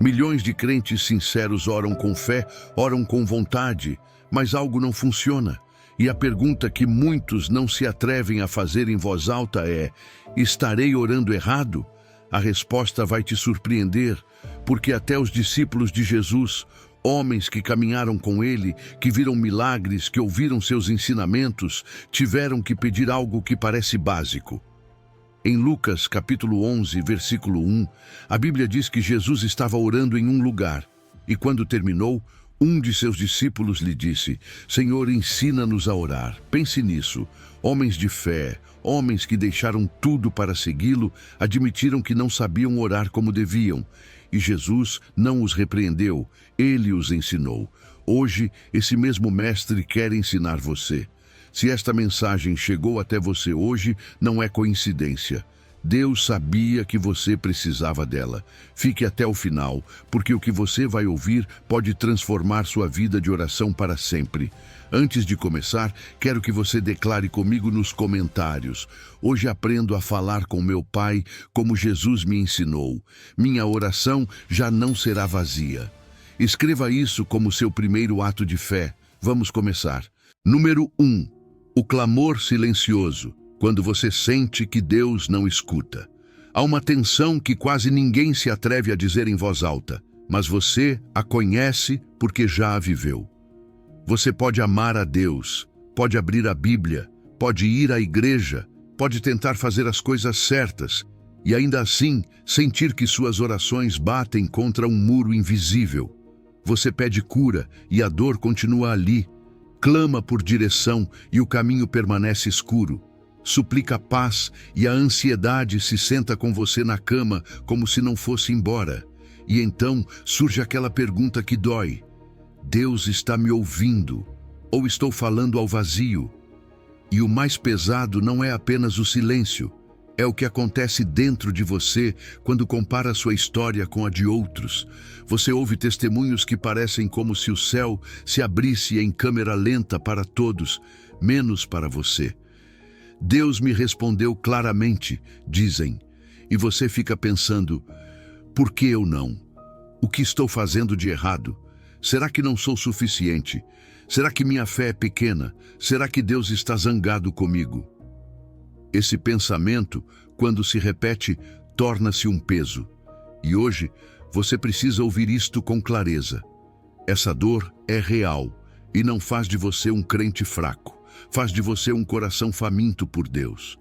Milhões de crentes sinceros oram com fé, oram com vontade, mas algo não funciona. E a pergunta que muitos não se atrevem a fazer em voz alta é: estarei orando errado? A resposta vai te surpreender, porque até os discípulos de Jesus, homens que caminharam com ele, que viram milagres, que ouviram seus ensinamentos, tiveram que pedir algo que parece básico. Em Lucas, capítulo 11, versículo 1, a Bíblia diz que Jesus estava orando em um lugar, e quando terminou, um de seus discípulos lhe disse: Senhor, ensina-nos a orar. Pense nisso. Homens de fé, homens que deixaram tudo para segui-lo, admitiram que não sabiam orar como deviam. E Jesus não os repreendeu, ele os ensinou. Hoje, esse mesmo mestre quer ensinar você. Se esta mensagem chegou até você hoje, não é coincidência. Deus sabia que você precisava dela. Fique até o final, porque o que você vai ouvir pode transformar sua vida de oração para sempre. Antes de começar, quero que você declare comigo nos comentários: hoje aprendo a falar com meu Pai como Jesus me ensinou. Minha oração já não será vazia. Escreva isso como seu primeiro ato de fé. Vamos começar. Número 1. O clamor silencioso. Quando você sente que Deus não escuta. Há uma tensão que quase ninguém se atreve a dizer em voz alta, mas você a conhece porque já a viveu. Você pode amar a Deus, pode abrir a Bíblia, pode ir à igreja, pode tentar fazer as coisas certas, e ainda assim sentir que suas orações batem contra um muro invisível. Você pede cura e a dor continua ali, clama por direção e o caminho permanece escuro. Suplica paz e a ansiedade se senta com você na cama como se não fosse embora. E então surge aquela pergunta que dói: Deus está me ouvindo? Ou estou falando ao vazio? E o mais pesado não é apenas o silêncio, é o que acontece dentro de você quando compara sua história com a de outros. Você ouve testemunhos que parecem como se o céu se abrisse em câmera lenta para todos, menos para você. Deus me respondeu claramente, dizem, e você fica pensando: por que eu não? O que estou fazendo de errado? Será que não sou suficiente? Será que minha fé é pequena? Será que Deus está zangado comigo? Esse pensamento, quando se repete, torna-se um peso. E hoje, você precisa ouvir isto com clareza. Essa dor é real e não faz de você um crente fraco. Faz de você um coração faminto por Deus.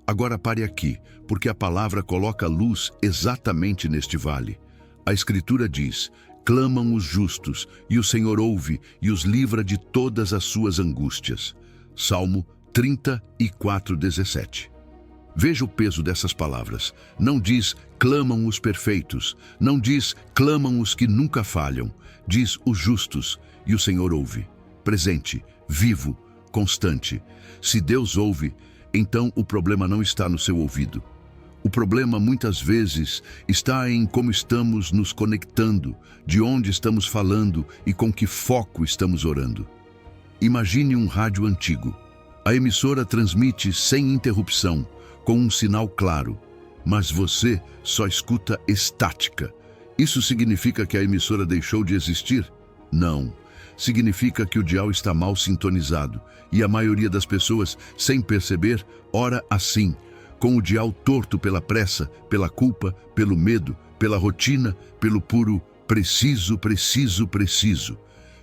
Agora pare aqui, porque a palavra coloca luz exatamente neste vale. A Escritura diz: clamam os justos, e o Senhor ouve e os livra de todas as suas angústias. Salmo 34:17. Veja o peso dessas palavras. Não diz: clamam os perfeitos. Não diz: clamam os que nunca falham. Diz: os justos, e o Senhor ouve. Presente, vivo, constante. Se Deus ouve, então o problema não está no seu ouvido. O problema muitas vezes está em como estamos nos conectando, de onde estamos falando e com que foco estamos orando. Imagine um rádio antigo. A emissora transmite sem interrupção, com um sinal claro, mas você só escuta estática. Isso significa que a emissora deixou de existir? Não. Significa que o dial está mal sintonizado e a maioria das pessoas, sem perceber, ora assim, com o dial torto pela pressa, pela culpa, pelo medo, pela rotina, pelo puro preciso, preciso, preciso.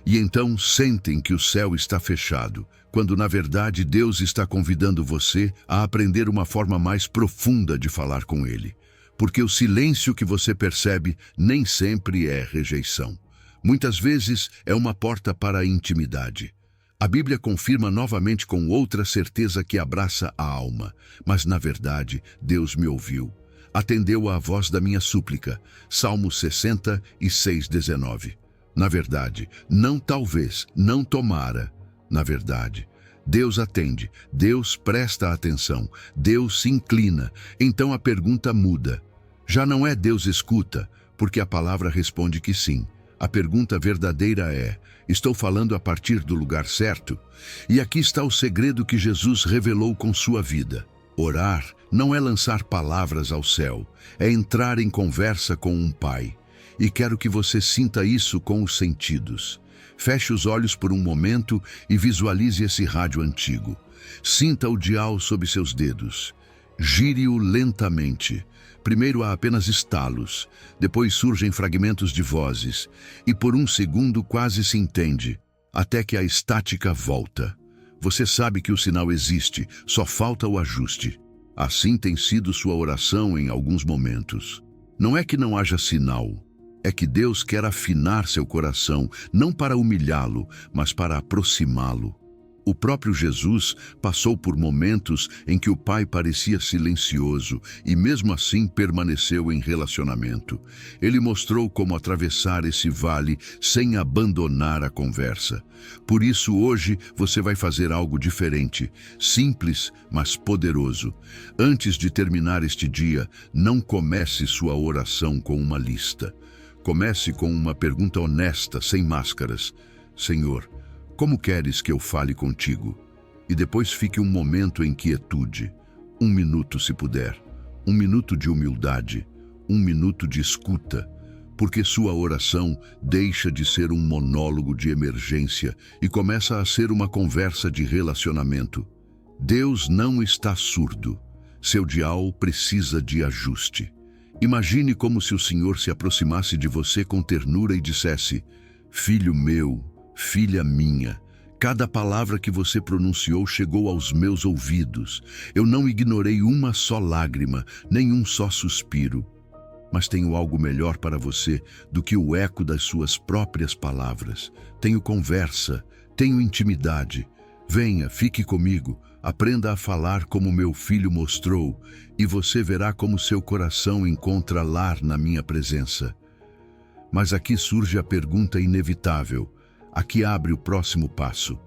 E então sentem que o céu está fechado, quando na verdade Deus está convidando você a aprender uma forma mais profunda de falar com Ele. Porque o silêncio que você percebe nem sempre é rejeição. Muitas vezes é uma porta para a intimidade. A Bíblia confirma novamente com outra certeza que abraça a alma. Mas na verdade, Deus me ouviu. Atendeu à voz da minha súplica. Salmo 66:19. Na verdade, não talvez, não tomara. Na verdade, Deus atende, Deus presta atenção, Deus se inclina. Então a pergunta muda. Já não é Deus escuta, porque a palavra responde que sim. A pergunta verdadeira é: estou falando a partir do lugar certo? E aqui está o segredo que Jesus revelou com sua vida. Orar não é lançar palavras ao céu, é entrar em conversa com um Pai. E quero que você sinta isso com os sentidos. Feche os olhos por um momento e visualize esse rádio antigo. Sinta o dial sob seus dedos. Gire-o lentamente. Primeiro há apenas estalos, depois surgem fragmentos de vozes, e por um segundo quase se entende, até que a estática volta. Você sabe que o sinal existe, só falta o ajuste. Assim tem sido sua oração em alguns momentos. Não é que não haja sinal, é que Deus quer afinar seu coração, não para humilhá-lo, mas para aproximá-lo. O próprio Jesus passou por momentos em que o Pai parecia silencioso e mesmo assim permaneceu em relacionamento. Ele mostrou como atravessar esse vale sem abandonar a conversa. Por isso hoje você vai fazer algo diferente, simples, mas poderoso. Antes de terminar este dia, não comece sua oração com uma lista. Comece com uma pergunta honesta, sem máscaras. Senhor, como queres que eu fale contigo? E depois fique um momento em quietude. 1 minuto se puder. 1 minuto de humildade. 1 minuto de escuta. Porque sua oração deixa de ser um monólogo de emergência e começa a ser uma conversa de relacionamento. Deus não está surdo. Seu dial precisa de ajuste. Imagine como se o Senhor se aproximasse de você com ternura e dissesse: Filho meu, filha minha, cada palavra que você pronunciou chegou aos meus ouvidos. Eu não ignorei uma só lágrima, nem um só suspiro. Mas tenho algo melhor para você do que o eco das suas próprias palavras. Tenho conversa, tenho intimidade. Venha, fique comigo, aprenda a falar como meu filho mostrou, e você verá como seu coração encontra lar na minha presença. Mas aqui surge a pergunta inevitável. Aqui abre o próximo passo.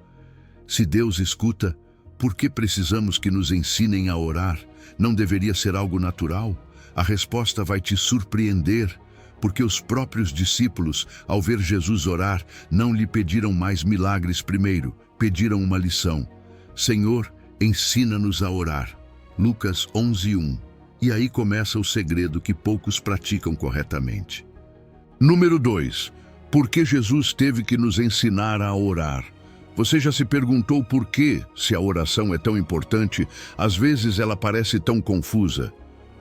Se Deus escuta, por que precisamos que nos ensinem a orar? Não deveria ser algo natural? A resposta vai te surpreender, porque os próprios discípulos, ao ver Jesus orar, não lhe pediram mais milagres primeiro, pediram uma lição. Senhor, ensina-nos a orar. Lucas 11:1. E aí começa o segredo que poucos praticam corretamente. Número 2. Por que Jesus teve que nos ensinar a orar? Você já se perguntou por que, se a oração é tão importante, às vezes ela parece tão confusa?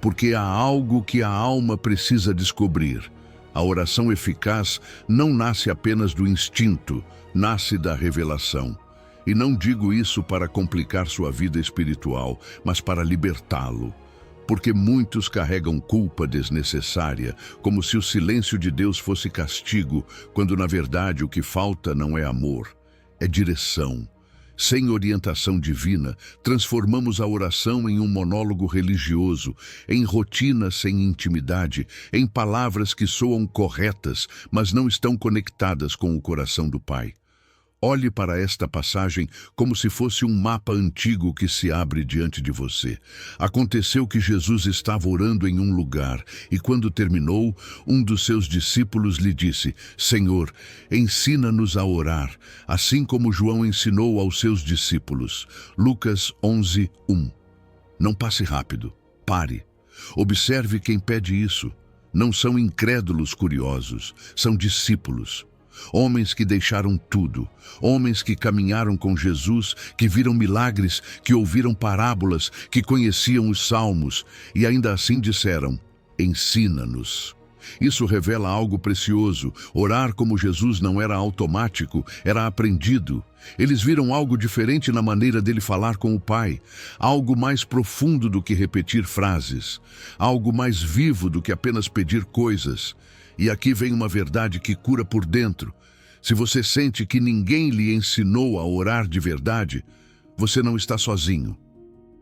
Porque há algo que a alma precisa descobrir. A oração eficaz não nasce apenas do instinto, nasce da revelação. E não digo isso para complicar sua vida espiritual, mas para libertá-lo. Porque muitos carregam culpa desnecessária, como se o silêncio de Deus fosse castigo, quando na verdade o que falta não é amor, é direção. Sem orientação divina, transformamos a oração em um monólogo religioso, em rotina sem intimidade, em palavras que soam corretas, mas não estão conectadas com o coração do Pai. Olhe para esta passagem como se fosse um mapa antigo que se abre diante de você. Aconteceu que Jesus estava orando em um lugar e, quando terminou, um dos seus discípulos lhe disse: Senhor, ensina-nos a orar, assim como João ensinou aos seus discípulos. Lucas 11:1. Não passe rápido. Pare. Observe quem pede isso. Não são incrédulos curiosos, são discípulos. Homens que deixaram tudo, homens que caminharam com Jesus, que viram milagres, que ouviram parábolas, que conheciam os salmos e ainda assim disseram: ensina-nos. Isso revela algo precioso. Orar como Jesus não era automático, era aprendido. Eles viram algo diferente na maneira dele falar com o Pai, algo mais profundo do que repetir frases, algo mais vivo do que apenas pedir coisas. E aqui vem uma verdade que cura por dentro. Se você sente que ninguém lhe ensinou a orar de verdade, você não está sozinho.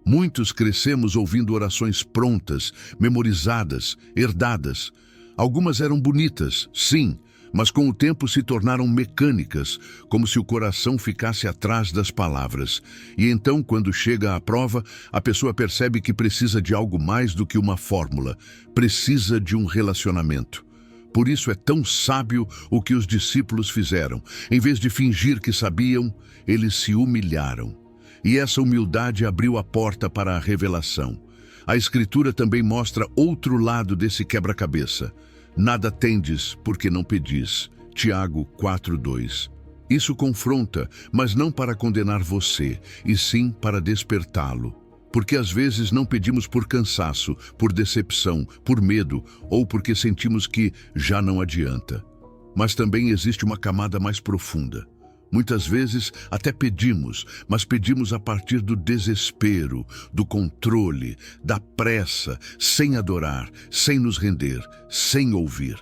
Muitos crescemos ouvindo orações prontas, memorizadas, herdadas. Algumas eram bonitas, sim, mas com o tempo se tornaram mecânicas, como se o coração ficasse atrás das palavras. E então, quando chega à prova, a pessoa percebe que precisa de algo mais do que uma fórmula, precisa de um relacionamento. Por isso é tão sábio o que os discípulos fizeram. Em vez de fingir que sabiam, eles se humilharam. E essa humildade abriu a porta para a revelação. A Escritura também mostra outro lado desse quebra-cabeça. Nada tendes porque não pedis. Tiago 4:2. Isso confronta, mas não para condenar você, e sim para despertá-lo. Porque às vezes não pedimos por cansaço, por decepção, por medo, ou porque sentimos que já não adianta. Mas também existe uma camada mais profunda. Muitas vezes até pedimos, mas pedimos a partir do desespero, do controle, da pressa, sem adorar, sem nos render, sem ouvir.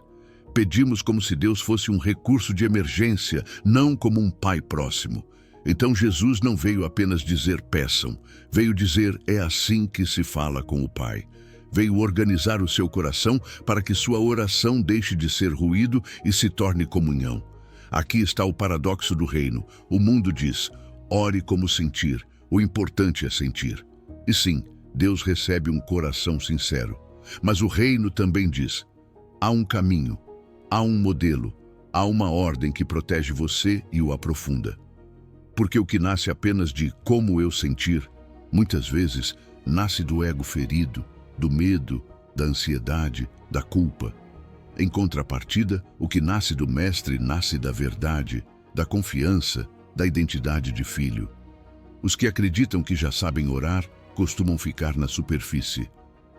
Pedimos como se Deus fosse um recurso de emergência, não como um pai próximo. Então Jesus não veio apenas dizer peçam, veio dizer é assim que se fala com o Pai. Veio organizar o seu coração para que sua oração deixe de ser ruído e se torne comunhão. Aqui está o paradoxo do reino. O mundo diz, ore como sentir, o importante é sentir. E sim, Deus recebe um coração sincero. Mas o reino também diz, há um caminho, há um modelo, há uma ordem que protege você e o aprofunda. Porque o que nasce apenas de como eu sentir, muitas vezes nasce do ego ferido, do medo, da ansiedade, da culpa. Em contrapartida, o que nasce do mestre nasce da verdade, da confiança, da identidade de filho. Os que acreditam que já sabem orar costumam ficar na superfície.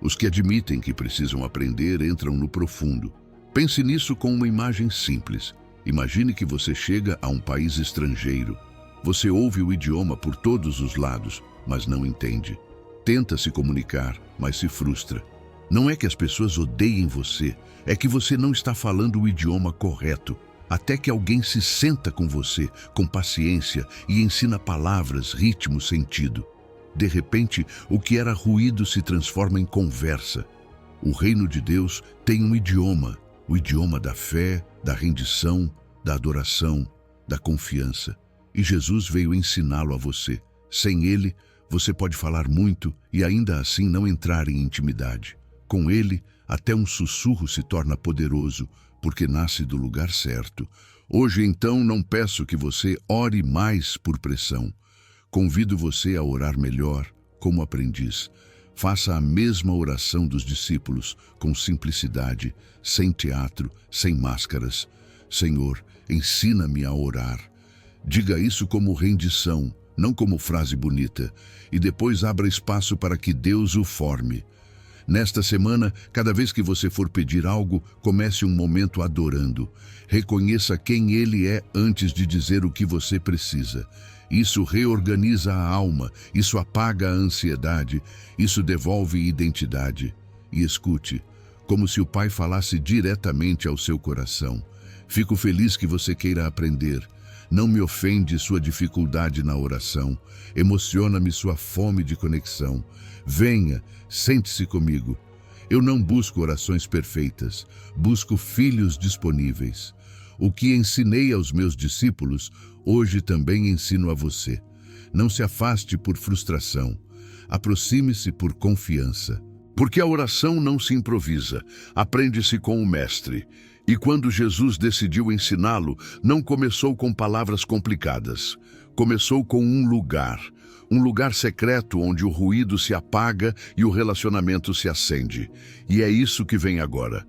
Os que admitem que precisam aprender entram no profundo. Pense nisso com uma imagem simples. Imagine que você chega a um país estrangeiro. Você ouve o idioma por todos os lados, mas não entende. Tenta se comunicar, mas se frustra. Não é que as pessoas odeiem você, é que você não está falando o idioma correto. Até que alguém se senta com você, com paciência, e ensina palavras, ritmo, sentido. De repente, o que era ruído se transforma em conversa. O reino de Deus tem um idioma, o idioma da fé, da rendição, da adoração, da confiança. E Jesus veio ensiná-lo a você. Sem ele, você pode falar muito e ainda assim não entrar em intimidade. Com ele, até um sussurro se torna poderoso, porque nasce do lugar certo. Hoje, então, não peço que você ore mais por pressão. Convido você a orar melhor, como aprendiz. Faça a mesma oração dos discípulos, com simplicidade, sem teatro, sem máscaras. Senhor, ensina-me a orar. Diga isso como rendição, não como frase bonita, e depois abra espaço para que Deus o forme. Nesta semana, cada vez que você for pedir algo, comece um momento adorando. Reconheça quem Ele é antes de dizer o que você precisa. Isso reorganiza a alma, isso apaga a ansiedade, isso devolve identidade. E escute, como se o Pai falasse diretamente ao seu coração. Fico feliz que você queira aprender. Não me ofende sua dificuldade na oração. Emociona-me sua fome de conexão. Venha, sente-se comigo. Eu não busco orações perfeitas, busco filhos disponíveis. O que ensinei aos meus discípulos, hoje também ensino a você. Não se afaste por frustração. Aproxime-se por confiança. Porque a oração não se improvisa, aprende-se com o Mestre. E quando Jesus decidiu ensiná-lo, não começou com palavras complicadas. Começou com um lugar secreto onde o ruído se apaga e o relacionamento se acende. E é isso que vem agora.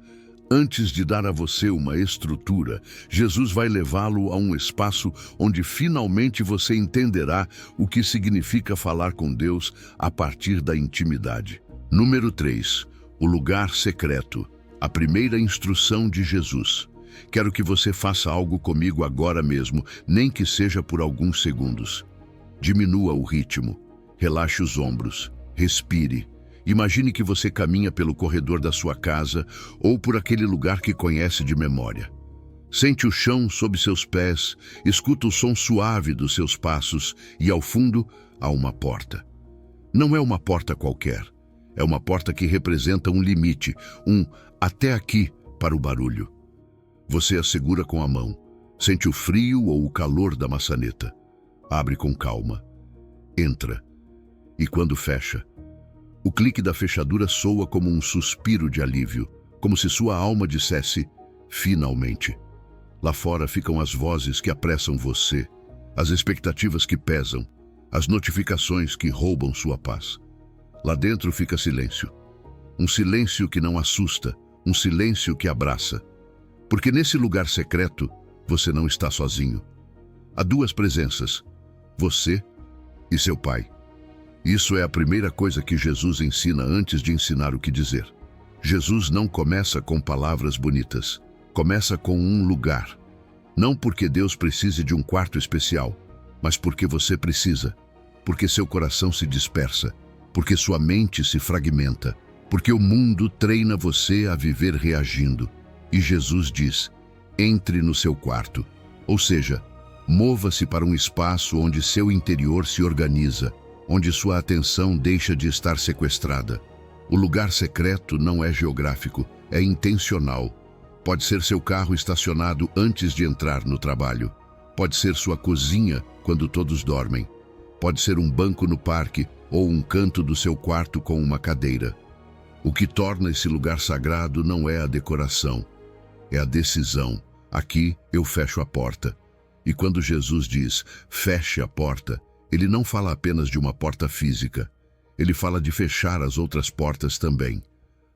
Antes de dar a você uma estrutura, Jesus vai levá-lo a um espaço onde finalmente você entenderá o que significa falar com Deus a partir da intimidade. Número 3. O lugar secreto. A primeira instrução de Jesus. Quero que você faça algo comigo agora mesmo, nem que seja por alguns segundos. Diminua o ritmo. Relaxe os ombros. Respire. Imagine que você caminha pelo corredor da sua casa ou por aquele lugar que conhece de memória. Sente o chão sob seus pés, escuta o som suave dos seus passos e, ao fundo, há uma porta. Não é uma porta qualquer. É uma porta que representa um limite, um até aqui para o barulho. Você a segura com a mão. Sente o frio ou o calor da maçaneta. Abre com calma. Entra. E quando fecha, o clique da fechadura soa como um suspiro de alívio, como se sua alma dissesse, finalmente. Lá fora ficam as vozes que apressam você, as expectativas que pesam, as notificações que roubam sua paz. Lá dentro fica silêncio. Um silêncio que não assusta, um silêncio que abraça. Porque nesse lugar secreto, você não está sozinho. Há duas presenças, você e seu Pai. Isso é a primeira coisa que Jesus ensina antes de ensinar o que dizer. Jesus não começa com palavras bonitas, começa com um lugar. Não porque Deus precise de um quarto especial, mas porque você precisa, porque seu coração se dispersa, porque sua mente se fragmenta, porque o mundo treina você a viver reagindo. E Jesus diz, entre no seu quarto, ou seja, mova-se para um espaço onde seu interior se organiza, onde sua atenção deixa de estar sequestrada. O lugar secreto não é geográfico, é intencional. Pode ser seu carro estacionado antes de entrar no trabalho. Pode ser sua cozinha quando todos dormem. Pode ser um banco no parque ou um canto do seu quarto com uma cadeira. O que torna esse lugar sagrado não é a decoração, é a decisão. Aqui eu fecho a porta. E quando Jesus diz, feche a porta, ele não fala apenas de uma porta física. Ele fala de fechar as outras portas também.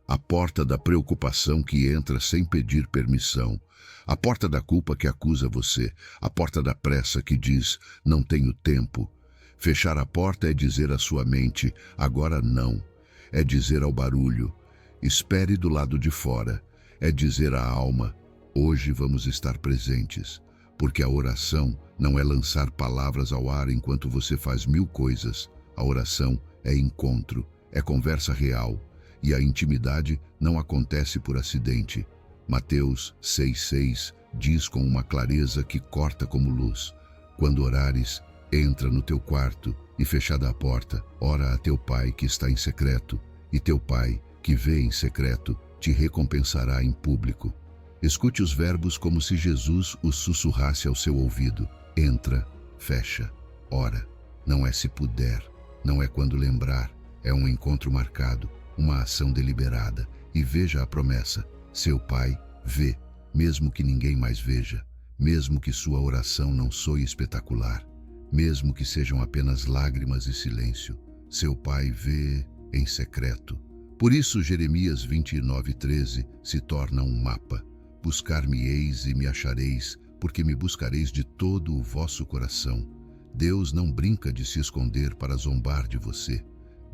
A porta da preocupação que entra sem pedir permissão. A porta da culpa que acusa você. A porta da pressa que diz, não tenho tempo. Fechar a porta é dizer à sua mente, agora não. É dizer ao barulho, espere do lado de fora. É dizer à alma, hoje vamos estar presentes. Porque a oração não é lançar palavras ao ar enquanto você faz mil coisas. A oração é encontro, é conversa real. E a intimidade não acontece por acidente. Mateus 6,6 diz com uma clareza que corta como luz. Quando orares, entra no teu quarto e fechada a porta, ora a teu Pai que está em secreto, e teu Pai que vê em secreto te recompensará em público. Escute os verbos como se Jesus os sussurrasse ao seu ouvido. Entra, fecha, ora. Não é se puder, não é quando lembrar, é um encontro marcado, uma ação deliberada. E veja a promessa, seu Pai vê, mesmo que ninguém mais veja, mesmo que sua oração não soe espetacular, mesmo que sejam apenas lágrimas e silêncio, seu Pai vê em secreto. Por isso Jeremias 29,13 se torna um mapa. Buscar-me-eis e me achareis, porque me buscareis de todo o vosso coração. Deus não brinca de se esconder para zombar de você.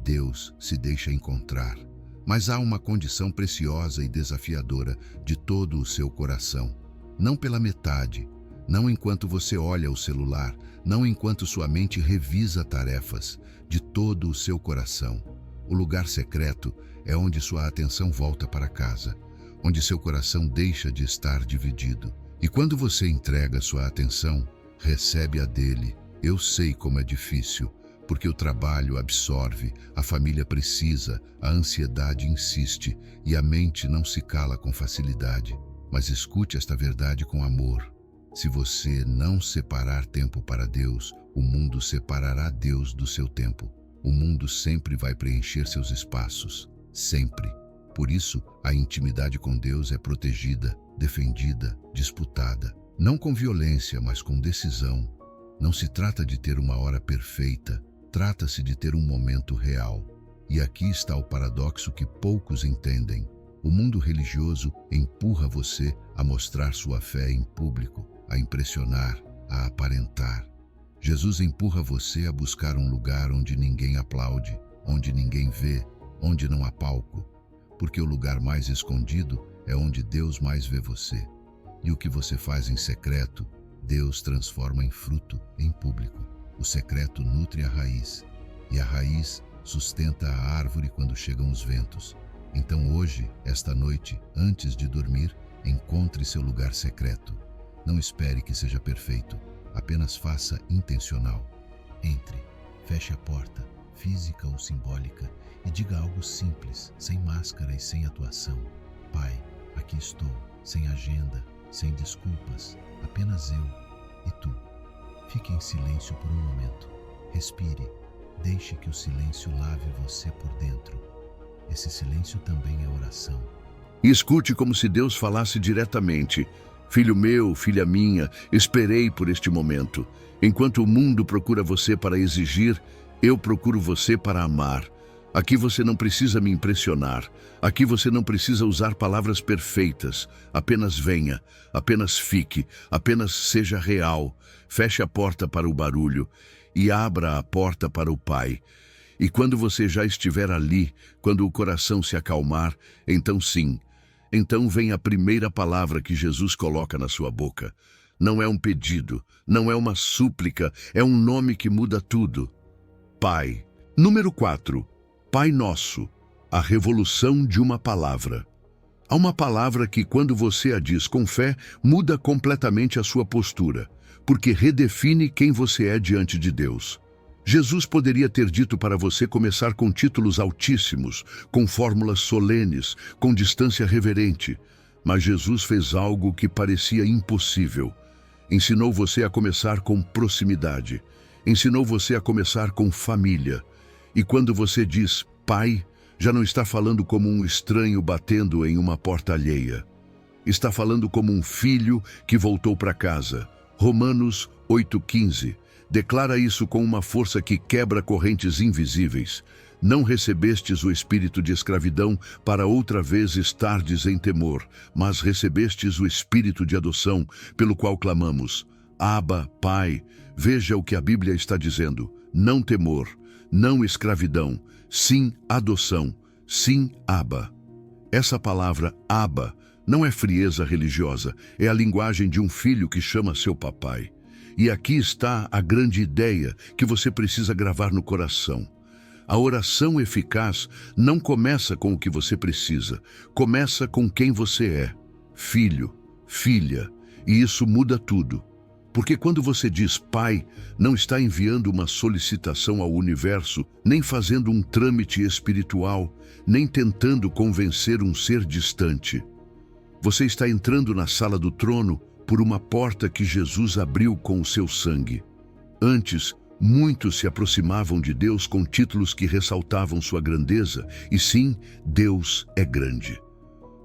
Deus se deixa encontrar. Mas há uma condição preciosa e desafiadora de todo o seu coração. Não pela metade, não enquanto você olha o celular, não enquanto sua mente revisa tarefas, de todo o seu coração. O lugar secreto é onde sua atenção volta para casa, onde seu coração deixa de estar dividido. E quando você entrega sua atenção, recebe a dele. Eu sei como é difícil, porque o trabalho absorve, a família precisa, a ansiedade insiste e a mente não se cala com facilidade. Mas escute esta verdade com amor. Se você não separar tempo para Deus, o mundo separará Deus do seu tempo. O mundo sempre vai preencher seus espaços, sempre. Por isso, a intimidade com Deus é protegida, defendida, disputada. Não com violência, mas com decisão. Não se trata de ter uma hora perfeita, trata-se de ter um momento real. E aqui está o paradoxo que poucos entendem. O mundo religioso empurra você a mostrar sua fé em público, a impressionar, a aparentar. Jesus empurra você a buscar um lugar onde ninguém aplaude, onde ninguém vê, onde não há palco. Porque o lugar mais escondido é onde Deus mais vê você. E o que você faz em secreto, Deus transforma em fruto, em público. O secreto nutre a raiz, e a raiz sustenta a árvore quando chegam os ventos. Então hoje, esta noite, antes de dormir, encontre seu lugar secreto. Não espere que seja perfeito, apenas faça intencional. Entre, feche a porta, física ou simbólica, e diga algo simples, sem máscara e sem atuação. Pai, aqui estou, sem agenda, sem desculpas, apenas eu e tu. Fique em silêncio por um momento. Respire. Deixe que o silêncio lave você por dentro. Esse silêncio também é oração. E escute como se Deus falasse diretamente. Filho meu, filha minha, esperei por este momento. Enquanto o mundo procura você para exigir, eu procuro você para amar. Aqui você não precisa me impressionar. Aqui você não precisa usar palavras perfeitas. Apenas venha, apenas fique, apenas seja real. Feche a porta para o barulho e abra a porta para o Pai. E quando você já estiver ali, quando o coração se acalmar, então sim, então vem a primeira palavra que Jesus coloca na sua boca. Não é um pedido, não é uma súplica, é um nome que muda tudo. Pai. Número 4. Pai Nosso, a revolução de uma palavra. Há uma palavra que, quando você a diz com fé, muda completamente a sua postura, porque redefine quem você é diante de Deus. Jesus poderia ter dito para você começar com títulos altíssimos, com fórmulas solenes, com distância reverente, mas Jesus fez algo que parecia impossível. Ensinou você a começar com proximidade, ensinou você a começar com família. E quando você diz Pai, já não está falando como um estranho batendo em uma porta alheia. Está falando como um filho que voltou para casa. Romanos 8,15 declara isso com uma força que quebra correntes invisíveis. Não recebestes o espírito de escravidão para outra vez estardes em temor, mas recebestes o espírito de adoção, pelo qual clamamos, Abba, Pai. Veja o que a Bíblia está dizendo. Não temor, não escravidão, sim adoção, sim Abba. Essa palavra Abba não é frieza religiosa, é a linguagem de um filho que chama seu papai. E aqui está a grande ideia que você precisa gravar no coração. A oração eficaz não começa com o que você precisa, começa com quem você é, filho, filha, e isso muda tudo. Porque quando você diz Pai, não está enviando uma solicitação ao universo, nem fazendo um trâmite espiritual, nem tentando convencer um ser distante. Você está entrando na sala do trono por uma porta que Jesus abriu com o seu sangue. Antes, muitos se aproximavam de Deus com títulos que ressaltavam sua grandeza, e sim, Deus é grande.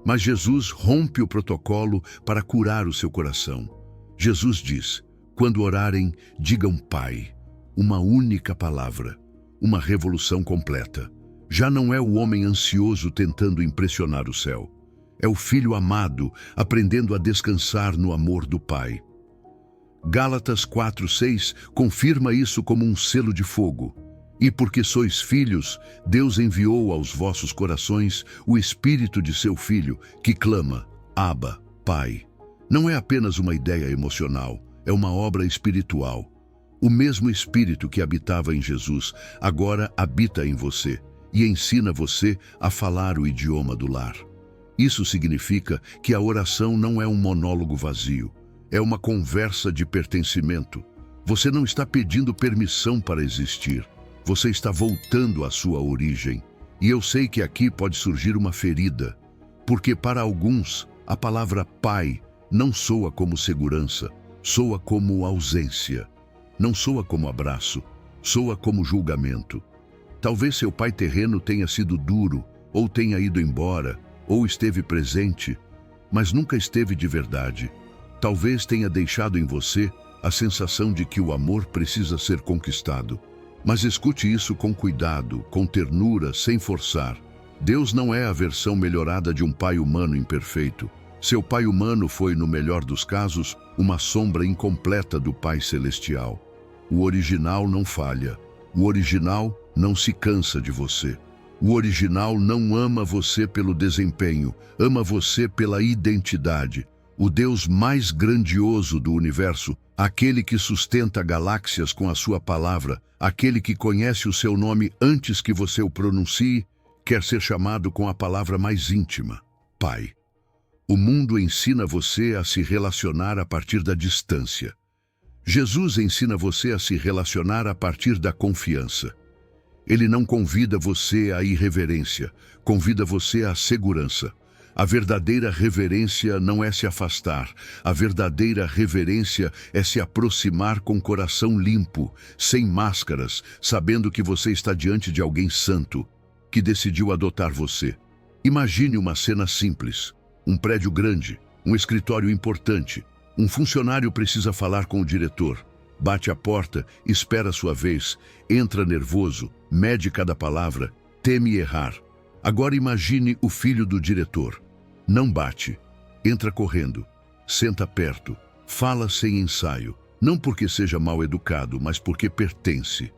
Mas Jesus rompe o protocolo para curar o seu coração. Jesus diz, quando orarem, digam Pai, uma única palavra, uma revolução completa. Já não é o homem ansioso tentando impressionar o céu. É o filho amado aprendendo a descansar no amor do Pai. Gálatas 4:6 confirma isso como um selo de fogo. E porque sois filhos, Deus enviou aos vossos corações o Espírito de seu Filho, que clama, Abba, Pai. Não é apenas uma ideia emocional, é uma obra espiritual. O mesmo Espírito que habitava em Jesus agora habita em você e ensina você a falar o idioma do lar. Isso significa que a oração não é um monólogo vazio, é uma conversa de pertencimento. Você não está pedindo permissão para existir, você está voltando à sua origem. E eu sei que aqui pode surgir uma ferida, porque para alguns a palavra Pai não soa como segurança, soa como ausência. Não soa como abraço, soa como julgamento. Talvez seu pai terreno tenha sido duro, ou tenha ido embora, ou esteve presente, mas nunca esteve de verdade. Talvez tenha deixado em você a sensação de que o amor precisa ser conquistado. Mas escute isso com cuidado, com ternura, sem forçar. Deus não é a versão melhorada de um pai humano imperfeito. Seu pai humano foi, no melhor dos casos, uma sombra incompleta do Pai Celestial. O original não falha. O original não se cansa de você. O original não ama você pelo desempenho, ama você pela identidade. O Deus mais grandioso do universo, aquele que sustenta galáxias com a sua palavra, aquele que conhece o seu nome antes que você o pronuncie, quer ser chamado com a palavra mais íntima, Pai. O mundo ensina você a se relacionar a partir da distância. Jesus ensina você a se relacionar a partir da confiança. Ele não convida você à irreverência, convida você à segurança. A verdadeira reverência não é se afastar. A verdadeira reverência é se aproximar com coração limpo, sem máscaras, sabendo que você está diante de alguém santo, que decidiu adotar você. Imagine uma cena simples. Um prédio grande, um escritório importante. Um funcionário precisa falar com o diretor. Bate a porta, espera a sua vez, entra nervoso, mede cada palavra, teme errar. Agora imagine o filho do diretor. Não bate, entra correndo, senta perto, fala sem ensaio, não porque seja mal educado, mas porque pertence.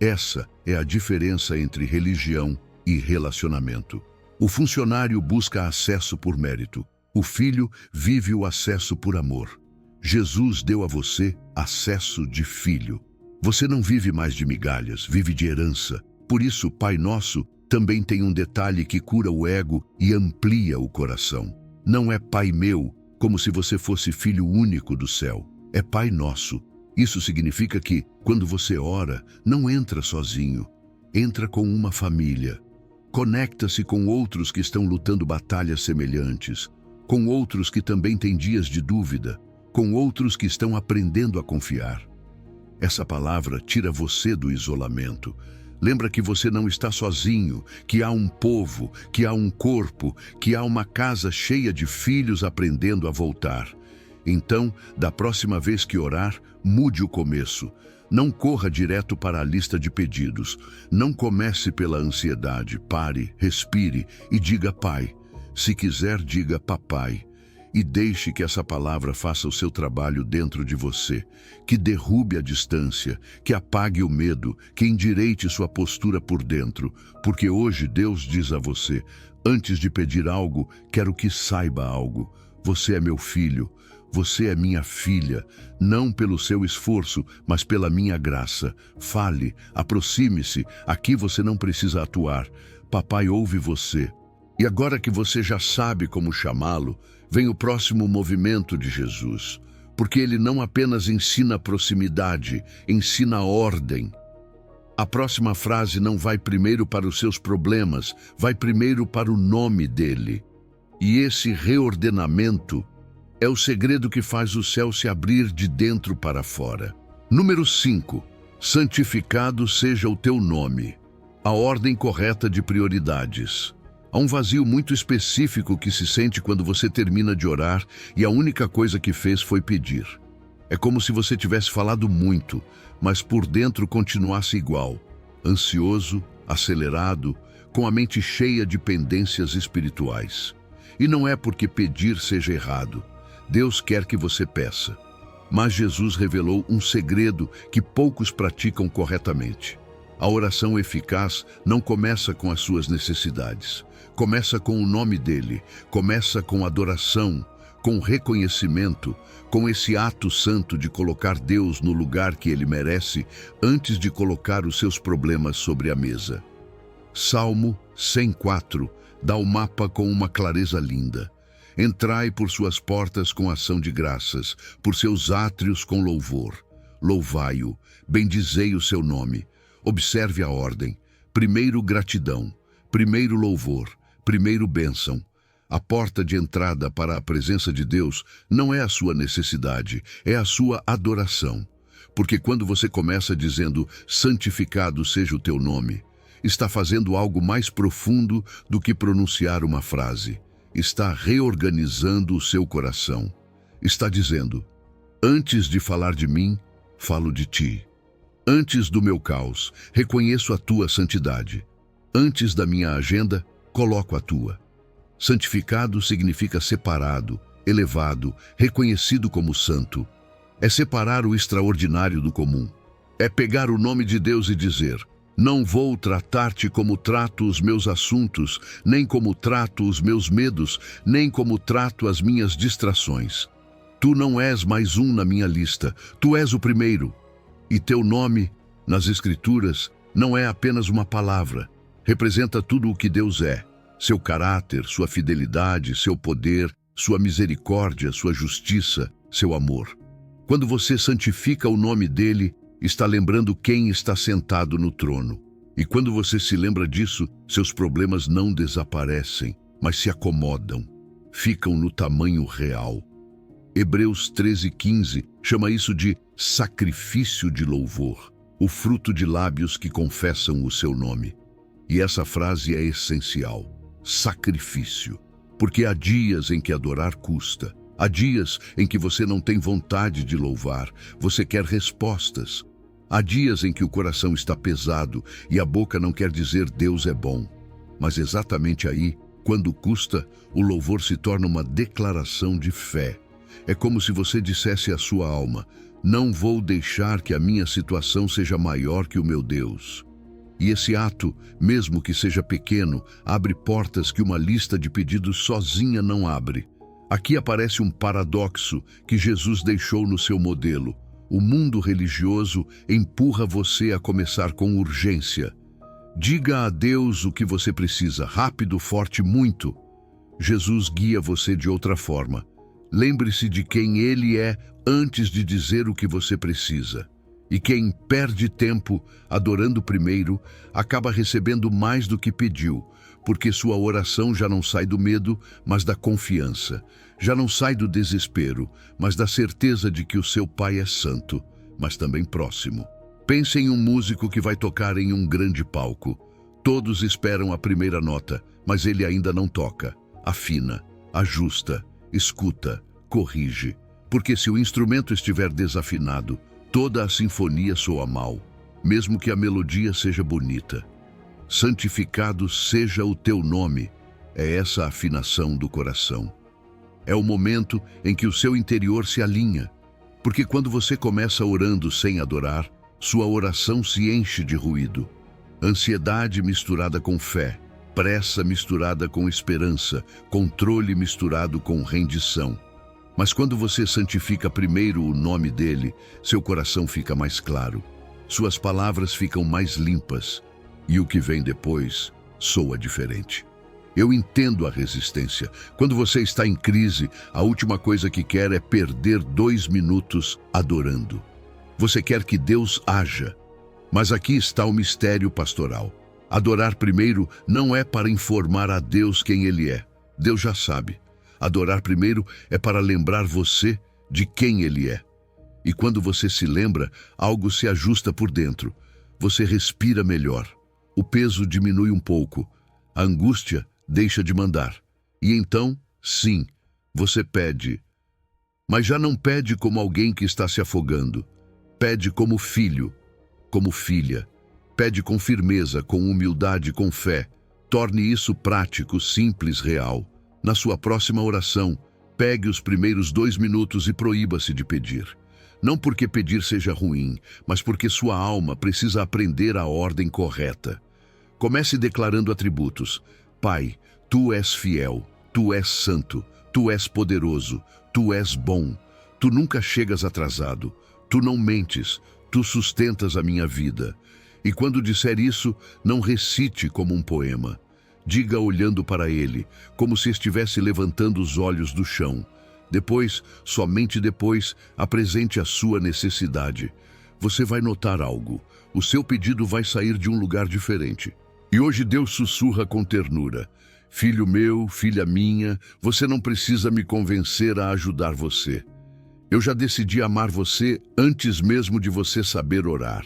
Essa é a diferença entre religião e relacionamento. O funcionário busca acesso por mérito. O filho vive o acesso por amor. Jesus deu a você acesso de filho. Você não vive mais de migalhas, vive de herança. Por isso, Pai Nosso também tem um detalhe que cura o ego e amplia o coração. Não é Pai meu, como se você fosse filho único do céu. É Pai Nosso. Isso significa que, quando você ora, não entra sozinho. Entra com uma família. Conecta-se com outros que estão lutando batalhas semelhantes, com outros que também têm dias de dúvida, com outros que estão aprendendo a confiar. Essa palavra tira você do isolamento. Lembra que você não está sozinho, que há um povo, que há um corpo, que há uma casa cheia de filhos aprendendo a voltar. Então, da próxima vez que orar, mude o começo. Não corra direto para a lista de pedidos. Não comece pela ansiedade. Pare, respire e diga Pai. Se quiser, diga Papai. E deixe que essa palavra faça o seu trabalho dentro de você, que derrube a distância, que apague o medo, que endireite sua postura por dentro, porque hoje Deus diz a você, antes de pedir algo, quero que saiba algo. Você é meu filho, você é minha filha, não pelo seu esforço, mas pela minha graça. Fale, aproxime-se, aqui você não precisa atuar. Papai ouve você. E agora que você já sabe como chamá-lo, vem o próximo movimento de Jesus, porque ele não apenas ensina proximidade, ensina ordem. A próxima frase não vai primeiro para os seus problemas, vai primeiro para o nome dele. E esse reordenamento é o segredo que faz o céu se abrir de dentro para fora. Número 5. Santificado seja o teu nome. A ordem correta de prioridades. Há um vazio muito específico que se sente quando você termina de orar e a única coisa que fez foi pedir. É como se você tivesse falado muito, mas por dentro continuasse igual, ansioso, acelerado, com a mente cheia de pendências espirituais. E não é porque pedir seja errado. Deus quer que você peça. Mas Jesus revelou um segredo que poucos praticam corretamente. A oração eficaz não começa com as suas necessidades. Começa com o nome dele, começa com adoração, com reconhecimento, com esse ato santo de colocar Deus no lugar que ele merece antes de colocar os seus problemas sobre a mesa. Salmo 104 dá o mapa com uma clareza linda. Entrai por suas portas com ação de graças, por seus átrios com louvor. Louvai-o, bendizei o seu nome. Observe a ordem. Primeiro gratidão, primeiro louvor, primeiro bênção. A porta de entrada para a presença de Deus não é a sua necessidade, é a sua adoração. Porque quando você começa dizendo, santificado seja o teu nome, está fazendo algo mais profundo do que pronunciar uma frase. Está reorganizando o seu coração. Está dizendo, antes de falar de mim, falo de ti. Antes do meu caos, reconheço a tua santidade. Antes da minha agenda, coloco a tua. Santificado significa separado, elevado, reconhecido como santo. É separar o extraordinário do comum. É pegar o nome de Deus e dizer, não vou tratar-te como trato os meus assuntos, nem como trato os meus medos, nem como trato as minhas distrações. Tu não és mais um na minha lista, tu és o primeiro. E teu nome, nas Escrituras, não é apenas uma palavra. Representa tudo o que Deus é. Seu caráter, sua fidelidade, seu poder, sua misericórdia, sua justiça, seu amor. Quando você santifica o nome dele, está lembrando quem está sentado no trono. E quando você se lembra disso, seus problemas não desaparecem, mas se acomodam. Ficam no tamanho real. Hebreus 13:15 chama isso de sacrifício de louvor, o fruto de lábios que confessam o seu nome. E essa frase é essencial, sacrifício, porque há dias em que adorar custa, há dias em que você não tem vontade de louvar, você quer respostas. Há dias em que o coração está pesado e a boca não quer dizer Deus é bom. Mas exatamente aí, quando custa, o louvor se torna uma declaração de fé. É como se você dissesse à sua alma: não vou deixar que a minha situação seja maior que o meu Deus. E esse ato, mesmo que seja pequeno, abre portas que uma lista de pedidos sozinha não abre. Aqui aparece um paradoxo que Jesus deixou no seu modelo. O mundo religioso empurra você a começar com urgência. Diga a Deus o que você precisa, rápido, forte, muito. Jesus guia você de outra forma. Lembre-se de quem Ele é antes de dizer o que você precisa. E quem perde tempo adorando primeiro, acaba recebendo mais do que pediu, porque sua oração já não sai do medo, mas da confiança. Já não sai do desespero, mas da certeza de que o seu Pai é santo, mas também próximo. Pense em um músico que vai tocar em um grande palco. Todos esperam a primeira nota, mas ele ainda não toca. Afina, ajusta, escuta, corrige. Porque se o instrumento estiver desafinado, toda a sinfonia soa mal, mesmo que a melodia seja bonita. Santificado seja o teu nome. É essa a afinação do coração. É o momento em que o seu interior se alinha. Porque quando você começa orando sem adorar, sua oração se enche de ruído. Ansiedade misturada com fé, pressa misturada com esperança, controle misturado com rendição. Mas quando você santifica primeiro o nome dele, seu coração fica mais claro. Suas palavras ficam mais limpas. E o que vem depois soa diferente. Eu entendo a resistência. Quando você está em crise, a última coisa que quer é perder 2 minutos adorando. Você quer que Deus haja. Mas aqui está o mistério pastoral. Adorar primeiro não é para informar a Deus quem Ele é. Deus já sabe. Adorar primeiro é para lembrar você de quem Ele é. E quando você se lembra, algo se ajusta por dentro. Você respira melhor. O peso diminui um pouco. A angústia deixa de mandar. E então, sim, você pede. Mas já não pede como alguém que está se afogando. Pede como filho, como filha. Pede com firmeza, com humildade, com fé. Torne isso prático, simples, real. Na sua próxima oração, pegue os primeiros 2 minutos e proíba-se de pedir. Não porque pedir seja ruim, mas porque sua alma precisa aprender a ordem correta. Comece declarando atributos. Pai, Tu és fiel, Tu és santo, Tu és poderoso, Tu és bom. Tu nunca chegas atrasado, Tu não mentes, Tu sustentas a minha vida. E quando disser isso, não recite como um poema. Diga olhando para ele, como se estivesse levantando os olhos do chão. Depois, somente depois, apresente a sua necessidade. Você vai notar algo. O seu pedido vai sair de um lugar diferente. E hoje Deus sussurra com ternura. Filho meu, filha minha, você não precisa me convencer a ajudar você. Eu já decidi amar você antes mesmo de você saber orar.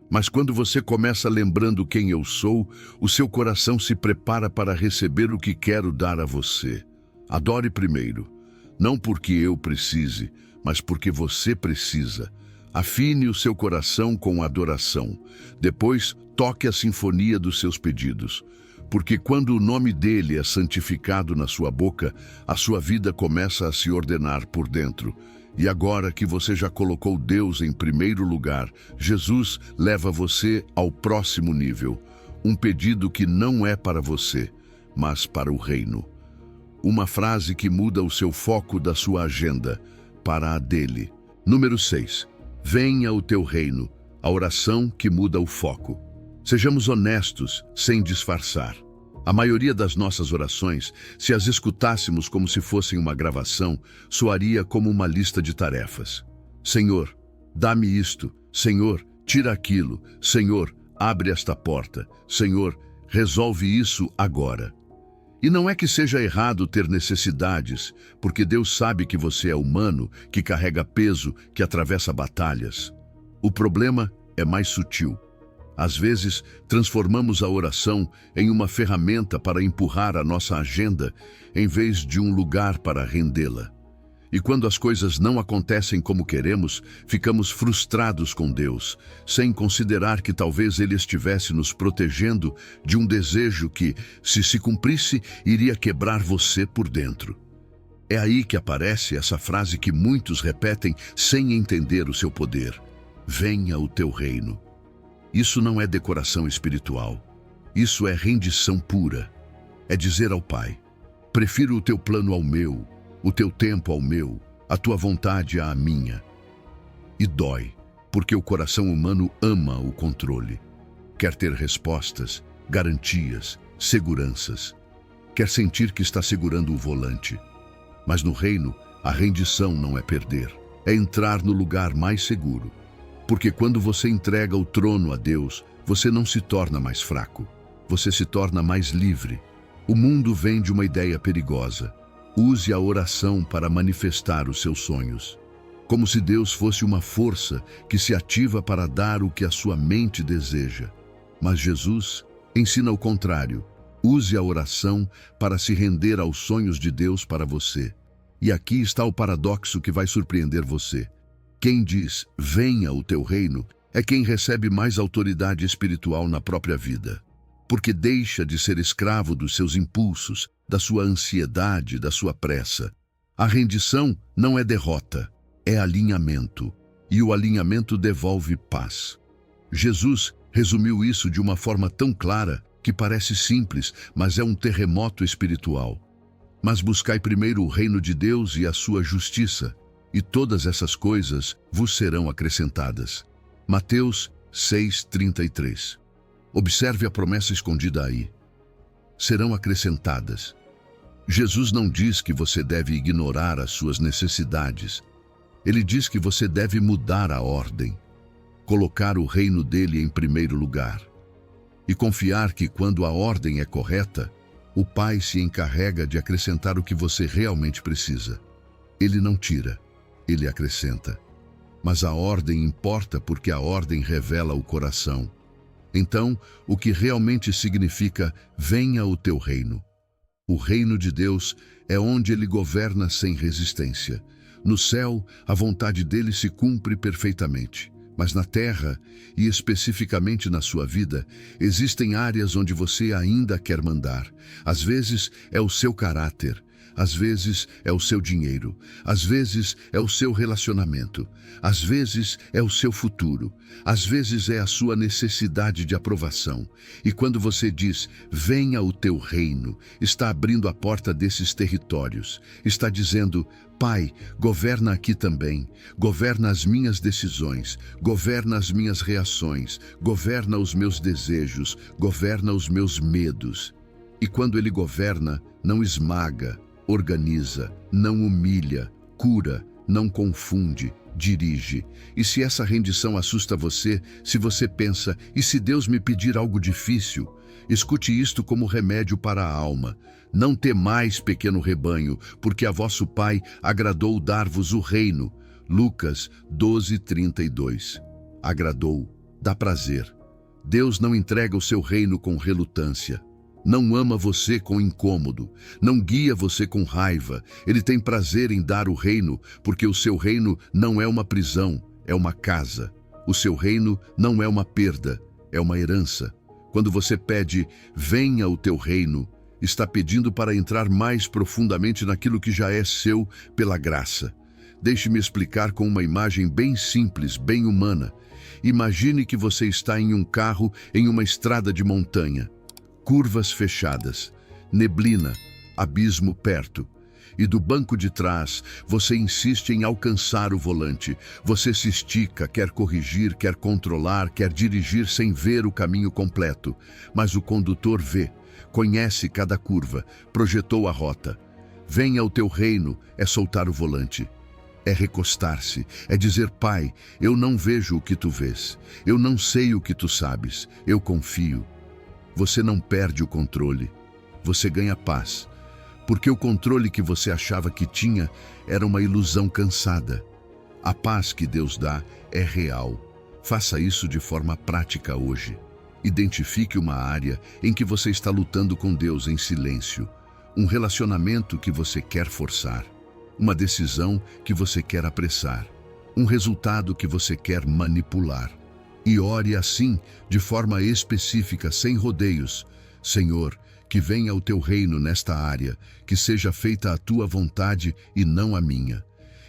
Mas quando você começa lembrando quem eu sou, o seu coração se prepara para receber o que quero dar a você. Adore primeiro. Não porque eu precise, mas porque você precisa. Afine o seu coração com adoração. Depois, toque a sinfonia dos seus pedidos. Porque quando o nome dele é santificado na sua boca, a sua vida começa a se ordenar por dentro. E agora que você já colocou Deus em primeiro lugar, Jesus leva você ao próximo nível. Um pedido que não é para você, mas para o reino. Uma frase que muda o seu foco da sua agenda para a dele. Número 6. Venha o teu reino, a oração que muda o foco. Sejamos honestos, sem disfarçar. A maioria das nossas orações, se as escutássemos como se fossem uma gravação, soaria como uma lista de tarefas. Senhor, dá-me isto. Senhor, tira aquilo. Senhor, abre esta porta. Senhor, resolve isso agora. E não é que seja errado ter necessidades, porque Deus sabe que você é humano, que carrega peso, que atravessa batalhas. O problema é mais sutil. Às vezes, transformamos a oração em uma ferramenta para empurrar a nossa agenda, em vez de um lugar para rendê-la. E quando as coisas não acontecem como queremos, ficamos frustrados com Deus, sem considerar que talvez Ele estivesse nos protegendo de um desejo que, se cumprisse, iria quebrar você por dentro. É aí que aparece essa frase que muitos repetem sem entender o seu poder: venha o teu reino. Isso não é decoração espiritual. Isso é rendição pura. É dizer ao Pai: prefiro o teu plano ao meu, o teu tempo ao meu, a tua vontade à minha. E dói, porque o coração humano ama o controle. Quer ter respostas, garantias, seguranças. Quer sentir que está segurando o volante. Mas no reino, a rendição não é perder, é entrar no lugar mais seguro. Porque quando você entrega o trono a Deus, você não se torna mais fraco, você se torna mais livre. O mundo vende uma ideia perigosa. Use a oração para manifestar os seus sonhos. Como se Deus fosse uma força que se ativa para dar o que a sua mente deseja. Mas Jesus ensina o contrário. Use a oração para se render aos sonhos de Deus para você. E aqui está o paradoxo que vai surpreender você. Quem diz, venha o teu reino, é quem recebe mais autoridade espiritual na própria vida. Porque deixa de ser escravo dos seus impulsos, da sua ansiedade, da sua pressa. A rendição não é derrota, é alinhamento. E o alinhamento devolve paz. Jesus resumiu isso de uma forma tão clara que parece simples, mas é um terremoto espiritual. Mas buscai primeiro o reino de Deus e a sua justiça, e todas essas coisas vos serão acrescentadas. Mateus 6:33. Observe a promessa escondida aí. Serão acrescentadas. Jesus não diz que você deve ignorar as suas necessidades. Ele diz que você deve mudar a ordem, colocar o reino dele em primeiro lugar e confiar que quando a ordem é correta, o Pai se encarrega de acrescentar o que você realmente precisa. Ele não tira, ele acrescenta. Mas a ordem importa porque a ordem revela o coração. Então, o que realmente significa venha o teu reino. O reino de Deus é onde ele governa sem resistência. No céu, a vontade dele se cumpre perfeitamente. Mas na terra, e especificamente na sua vida, existem áreas onde você ainda quer mandar. Às vezes é o seu caráter, às vezes é o seu dinheiro, às vezes é o seu relacionamento, às vezes é o seu futuro, às vezes é a sua necessidade de aprovação. E quando você diz, venha o teu reino, está abrindo a porta desses territórios, está dizendo, Pai, governa aqui também, governa as minhas decisões, governa as minhas reações, governa os meus desejos, governa os meus medos. E quando ele governa, não esmaga, organiza, não humilha, cura, não confunde, dirige. E se essa rendição assusta você, se você pensa, e se Deus me pedir algo difícil? Escute isto como remédio para a alma. Não temais, pequeno rebanho, porque a vosso Pai agradou dar-vos o reino. Lucas 12:32. Agradou, dá prazer. Deus não entrega o seu reino com relutância. Não ama você com incômodo, não guia você com raiva. Ele tem prazer em dar o reino, porque o seu reino não é uma prisão, é uma casa. O seu reino não é uma perda, é uma herança. Quando você pede, venha o teu reino, está pedindo para entrar mais profundamente naquilo que já é seu pela graça. Deixe-me explicar com uma imagem bem simples, bem humana. Imagine que você está em um carro em uma estrada de montanha. Curvas fechadas, neblina, abismo perto. E do banco de trás, você insiste em alcançar o volante. Você se estica, quer corrigir, quer controlar, quer dirigir sem ver o caminho completo. Mas o condutor vê, conhece cada curva, projetou a rota. Venha ao teu reino é soltar o volante. É recostar-se, é dizer, Pai, eu não vejo o que tu vês. Eu não sei o que tu sabes. Eu confio. Você não perde o controle, você ganha paz, porque o controle que você achava que tinha era uma ilusão cansada. A paz que Deus dá é real. Faça isso de forma prática hoje. Identifique uma área em que você está lutando com Deus em silêncio, um relacionamento que você quer forçar, uma decisão que você quer apressar, um resultado que você quer manipular. E ore assim, de forma específica, sem rodeios. Senhor, que venha o teu reino nesta área, que seja feita a tua vontade e não a minha.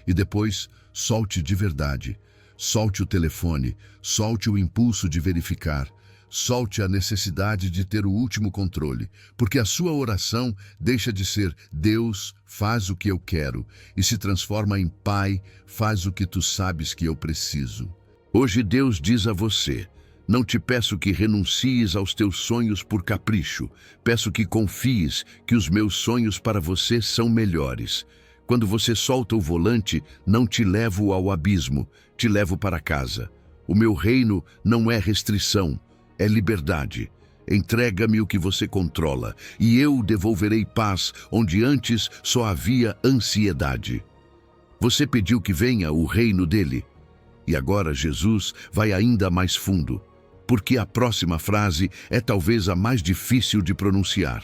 E depois, solte de verdade. Solte o telefone, solte o impulso de verificar, solte a necessidade de ter o último controle, porque a sua oração deixa de ser Deus, faz o que eu quero, e se transforma em Pai, faz o que tu sabes que eu preciso. Hoje Deus diz a você: não te peço que renuncies aos teus sonhos por capricho, peço que confies que os meus sonhos para você são melhores. Quando você solta o volante, não te levo ao abismo, te levo para casa. O meu reino não é restrição, é liberdade. Entrega-me o que você controla, e eu devolverei paz onde antes só havia ansiedade. Você pediu que venha o reino dele. E agora Jesus vai ainda mais fundo, porque a próxima frase é talvez a mais difícil de pronunciar.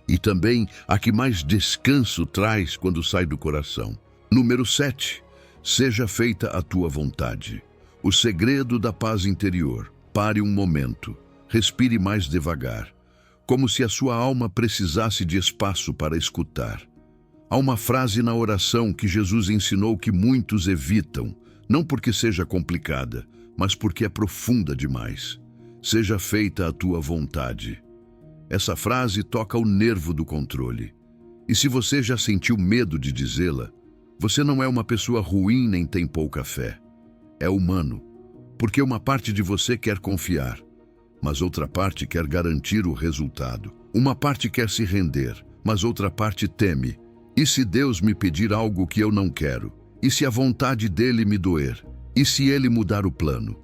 E também a que mais descanso traz quando sai do coração. Número 7. Seja feita a tua vontade. O segredo da paz interior. Pare um momento. Respire mais devagar, como se a sua alma precisasse de espaço para escutar. Há uma frase na oração que Jesus ensinou que muitos evitam, não porque seja complicada, mas porque é profunda demais. Seja feita a tua vontade. Essa frase toca o nervo do controle. E se você já sentiu medo de dizê-la, você não é uma pessoa ruim nem tem pouca fé. É humano, porque uma parte de você quer confiar, mas outra parte quer garantir o resultado. Uma parte quer se render, mas outra parte teme. E se Deus me pedir algo que eu não quero? E se a vontade dele me doer? E se ele mudar o plano?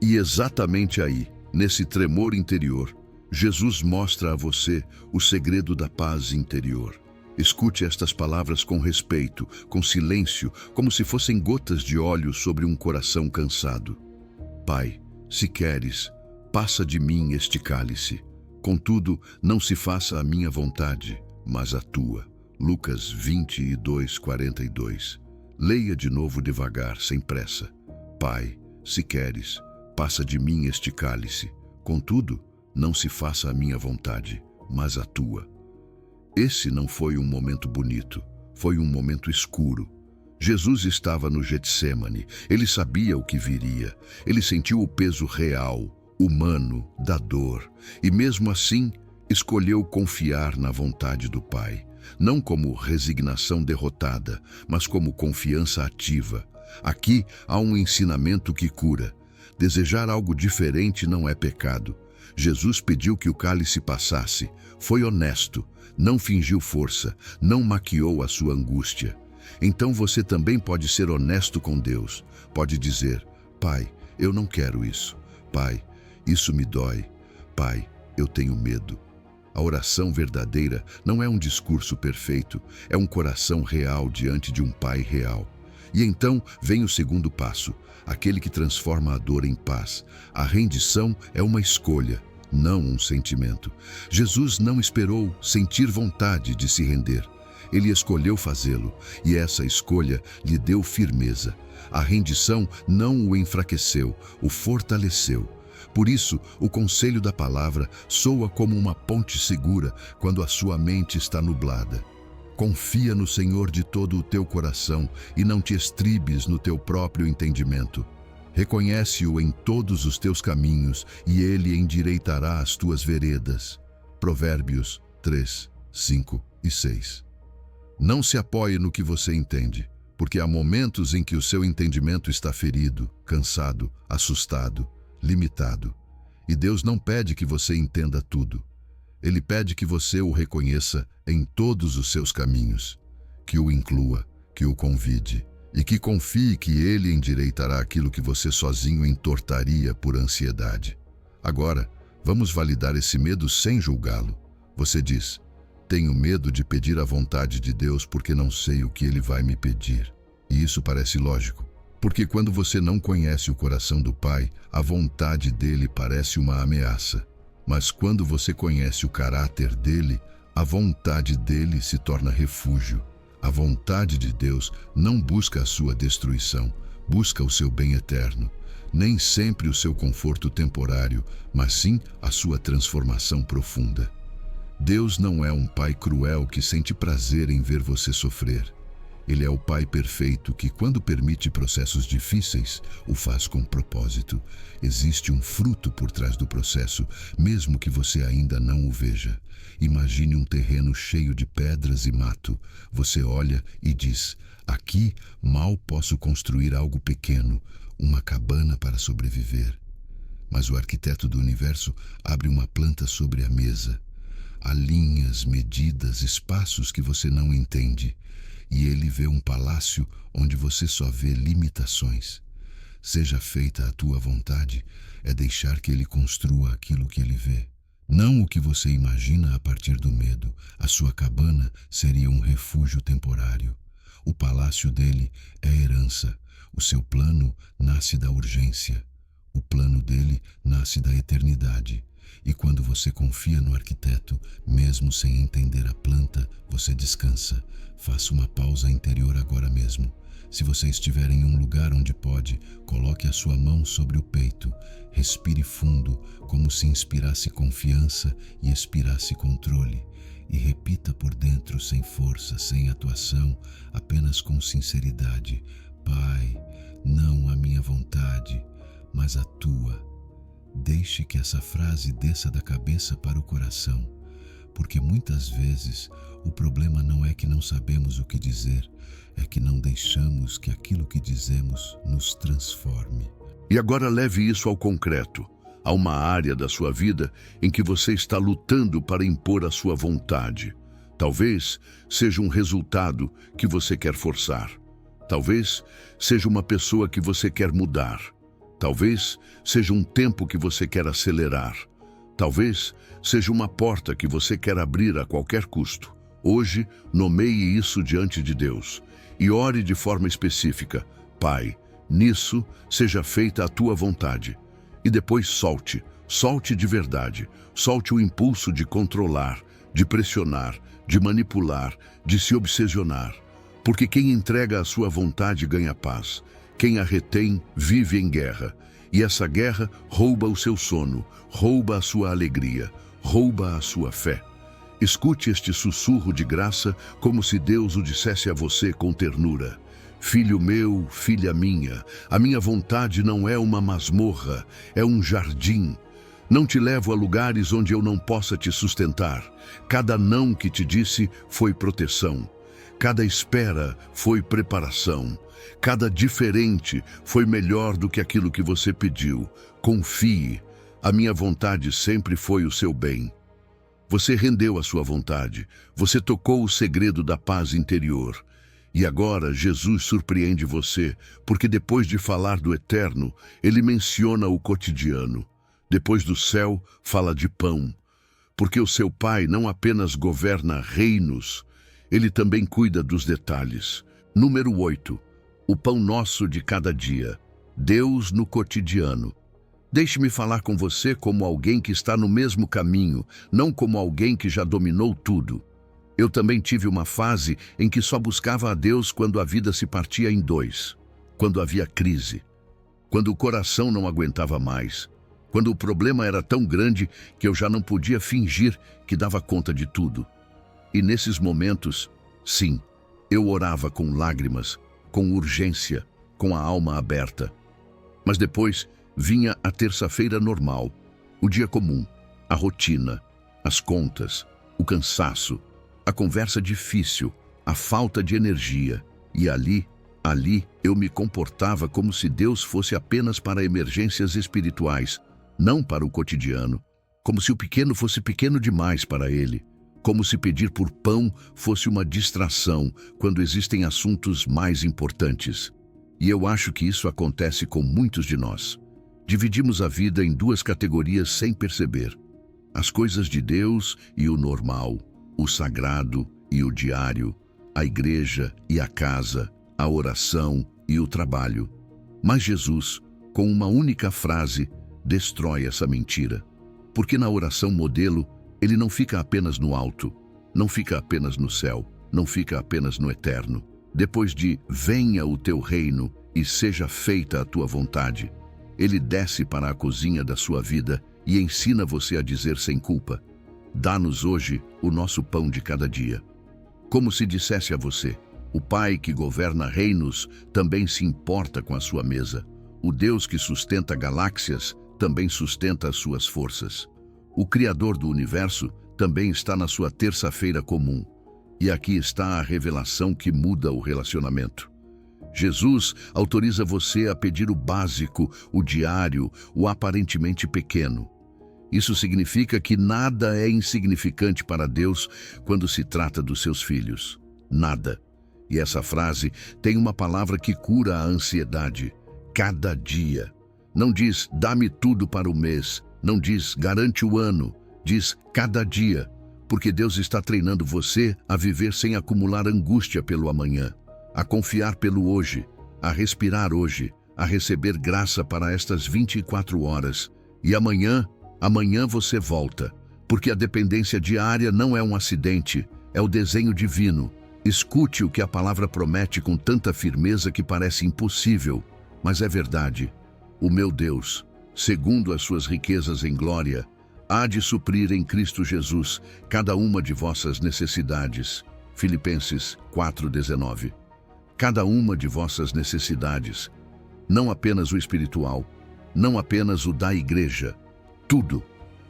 E exatamente aí, nesse tremor interior, Jesus mostra a você o segredo da paz interior. Escute estas palavras com respeito, com silêncio, como se fossem gotas de óleo sobre um coração cansado. Pai, se queres, passa de mim este cálice. Contudo, não se faça a minha vontade, mas a tua. Lucas 22:42. Leia de novo devagar, sem pressa. Pai, se queres, passa de mim este cálice. Contudo, não se faça a minha vontade, mas a tua. Esse não foi um momento bonito, foi um momento escuro. Jesus estava no Getsêmani, ele sabia o que viria, ele sentiu o peso real, humano, da dor, e mesmo assim, escolheu confiar na vontade do Pai, não como resignação derrotada, mas como confiança ativa. Aqui há um ensinamento que cura. Desejar algo diferente não é pecado. Jesus pediu que o cálice passasse, foi honesto, não fingiu força, não maquiou a sua angústia. Então você também pode ser honesto com Deus. Pode dizer: Pai, eu não quero isso. Pai, isso me dói. Pai, eu tenho medo. A oração verdadeira não é um discurso perfeito, é um coração real diante de um Pai real. E então vem o segundo passo, aquele que transforma a dor em paz. A rendição é uma escolha, não um sentimento. Jesus não esperou sentir vontade de se render. Ele escolheu fazê-lo, e essa escolha lhe deu firmeza. A rendição não o enfraqueceu, o fortaleceu. Por isso, o conselho da palavra soa como uma ponte segura quando a sua mente está nublada. Confia no Senhor de todo o teu coração e não te estribes no teu próprio entendimento. Reconhece-o em todos os teus caminhos e ele endireitará as tuas veredas. Provérbios 3, 5 e 6. Não se apoie no que você entende, porque há momentos em que o seu entendimento está ferido, cansado, assustado, limitado. E Deus não pede que você entenda tudo. Ele pede que você o reconheça em todos os seus caminhos, que o inclua, que o convide e que confie que ele endireitará aquilo que você sozinho entortaria por ansiedade. Agora, vamos validar esse medo sem julgá-lo. Você diz: tenho medo de pedir a vontade de Deus porque não sei o que ele vai me pedir. E isso parece lógico, porque quando você não conhece o coração do Pai, a vontade dele parece uma ameaça. Mas quando você conhece o caráter dele, a vontade dele se torna refúgio. A vontade de Deus não busca a sua destruição, busca o seu bem eterno. Nem sempre o seu conforto temporário, mas sim a sua transformação profunda. Deus não é um pai cruel que sente prazer em ver você sofrer. Ele é o pai perfeito que, quando permite processos difíceis, o faz com propósito. Existe um fruto por trás do processo, mesmo que você ainda não o veja. Imagine um terreno cheio de pedras e mato. Você olha e diz: aqui mal posso construir algo pequeno, uma cabana para sobreviver. Mas o arquiteto do universo abre uma planta sobre a mesa. Há linhas, medidas, espaços que você não entende. E ele vê um palácio onde você só vê limitações. Seja feita a tua vontade, é deixar que ele construa aquilo que ele vê. Não o que você imagina a partir do medo. A sua cabana seria um refúgio temporário. O palácio dele é herança. O seu plano nasce da urgência. O plano dele nasce da eternidade. E quando você confia no arquiteto, mesmo sem entender a planta, você descansa. Faça uma pausa interior agora mesmo. Se você estiver em um lugar onde pode, coloque a sua mão sobre o peito. Respire fundo, como se inspirasse confiança e expirasse controle. E repita por dentro, sem força, sem atuação, apenas com sinceridade: Pai, não a minha vontade, mas a tua. Deixe que essa frase desça da cabeça para o coração, porque muitas vezes o problema não é que não sabemos o que dizer, é que não deixamos que aquilo que dizemos nos transforme. E agora leve isso ao concreto, a uma área da sua vida em que você está lutando para impor a sua vontade. Talvez seja um resultado que você quer forçar. Talvez seja uma pessoa que você quer mudar. Talvez seja um tempo que você quer acelerar. Talvez seja uma porta que você quer abrir a qualquer custo. Hoje, nomeie isso diante de Deus e ore de forma específica: Pai, nisso seja feita a tua vontade. E depois solte de verdade. Solte o impulso de controlar, de pressionar, de manipular, de se obsessionar. Porque quem entrega a sua vontade ganha paz. Quem a retém vive em guerra, e essa guerra rouba o seu sono, rouba a sua alegria, rouba a sua fé. Escute este sussurro de graça como se Deus o dissesse a você com ternura: Filho meu, filha minha, a minha vontade não é uma masmorra, é um jardim. Não te levo a lugares onde eu não possa te sustentar. Cada não que te disse foi proteção. Cada espera foi preparação. Cada diferente foi melhor do que aquilo que você pediu. Confie, a minha vontade sempre foi o seu bem. Você rendeu a sua vontade, você tocou o segredo da paz interior. E agora Jesus surpreende você, porque depois de falar do eterno, ele menciona o cotidiano. Depois do céu, fala de pão. Porque o seu Pai não apenas governa reinos, ele também cuida dos detalhes. Número 8. O pão nosso de cada dia. Deus no cotidiano. Deixe-me falar com você como alguém que está no mesmo caminho, não como alguém que já dominou tudo. Eu também tive uma fase em que só buscava a Deus quando a vida se partia em dois, quando havia crise, quando o coração não aguentava mais, quando o problema era tão grande que eu já não podia fingir que dava conta de tudo. E nesses momentos, sim, eu orava com lágrimas, com urgência, com a alma aberta. Mas depois vinha a terça-feira normal, o dia comum, a rotina, as contas, o cansaço, a conversa difícil, a falta de energia. E ali eu me comportava como se Deus fosse apenas para emergências espirituais, não para o cotidiano. Como se o pequeno fosse pequeno demais para ele. Como se pedir por pão fosse uma distração, quando existem assuntos mais importantes. E eu acho que isso acontece com muitos de nós. Dividimos a vida em duas categorias sem perceber: as coisas de Deus e o normal, o sagrado e o diário, a igreja e a casa, a oração e o trabalho. Mas Jesus, com uma única frase, destrói essa mentira. Porque na oração modelo, ele não fica apenas no alto, não fica apenas no céu, não fica apenas no eterno. Depois de venha o teu reino e seja feita a tua vontade, ele desce para a cozinha da sua vida e ensina você a dizer sem culpa: dá-nos hoje o nosso pão de cada dia. Como se dissesse a você: o Pai que governa reinos também se importa com a sua mesa. O Deus que sustenta galáxias também sustenta as suas forças. O Criador do universo também está na sua terça-feira comum. E aqui está a revelação que muda o relacionamento. Jesus autoriza você a pedir o básico, o diário, o aparentemente pequeno. Isso significa que nada é insignificante para Deus quando se trata dos seus filhos. Nada. E essa frase tem uma palavra que cura a ansiedade: cada dia. Não diz dá-me tudo para o mês, não diz garante o ano, diz cada dia, porque Deus está treinando você a viver sem acumular angústia pelo amanhã, a confiar pelo hoje, a respirar hoje, a receber graça para estas 24 horas. E amanhã você volta, porque a dependência diária não é um acidente, é o desenho divino. Escute o que a palavra promete com tanta firmeza que parece impossível, mas é verdade. O meu Deus, segundo as suas riquezas em glória, há de suprir em Cristo Jesus cada uma de vossas necessidades. Filipenses 4:19. Cada uma de vossas necessidades, não apenas o espiritual, não apenas o da igreja, tudo.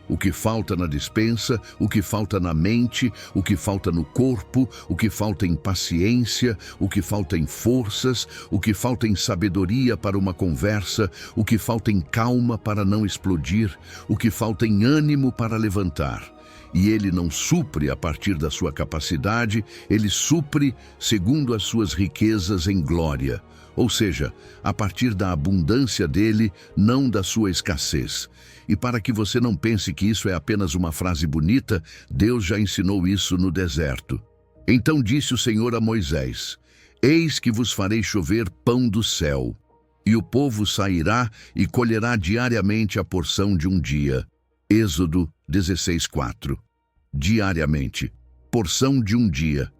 O que falta na despensa, o que falta na mente, o que falta no corpo, o que falta em paciência, o que falta em forças, o que falta em sabedoria para uma conversa, o que falta em calma para não explodir, o que falta em ânimo para levantar. E ele não supre a partir da sua capacidade, ele supre segundo as suas riquezas em glória. Ou seja, a partir da abundância dele, não da sua escassez. E para que você não pense que isso é apenas uma frase bonita, Deus já ensinou isso no deserto. Então disse o Senhor a Moisés: eis que vos farei chover pão do céu, e o povo sairá e colherá diariamente a porção de um dia. Êxodo 16:4. Diariamente. Porção de um dia.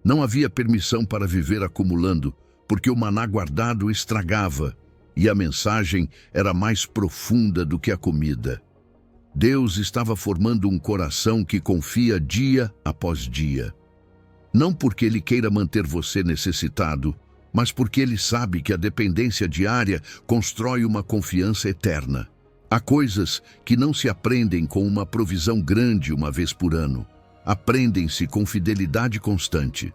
Não havia permissão para viver acumulando, porque o maná guardado estragava, e a mensagem era mais profunda do que a comida. Deus estava formando um coração que confia dia após dia. Não porque Ele queira manter você necessitado, mas porque Ele sabe que a dependência diária constrói uma confiança eterna. Há coisas que não se aprendem com uma provisão grande uma vez por ano. Aprendem-se com fidelidade constante.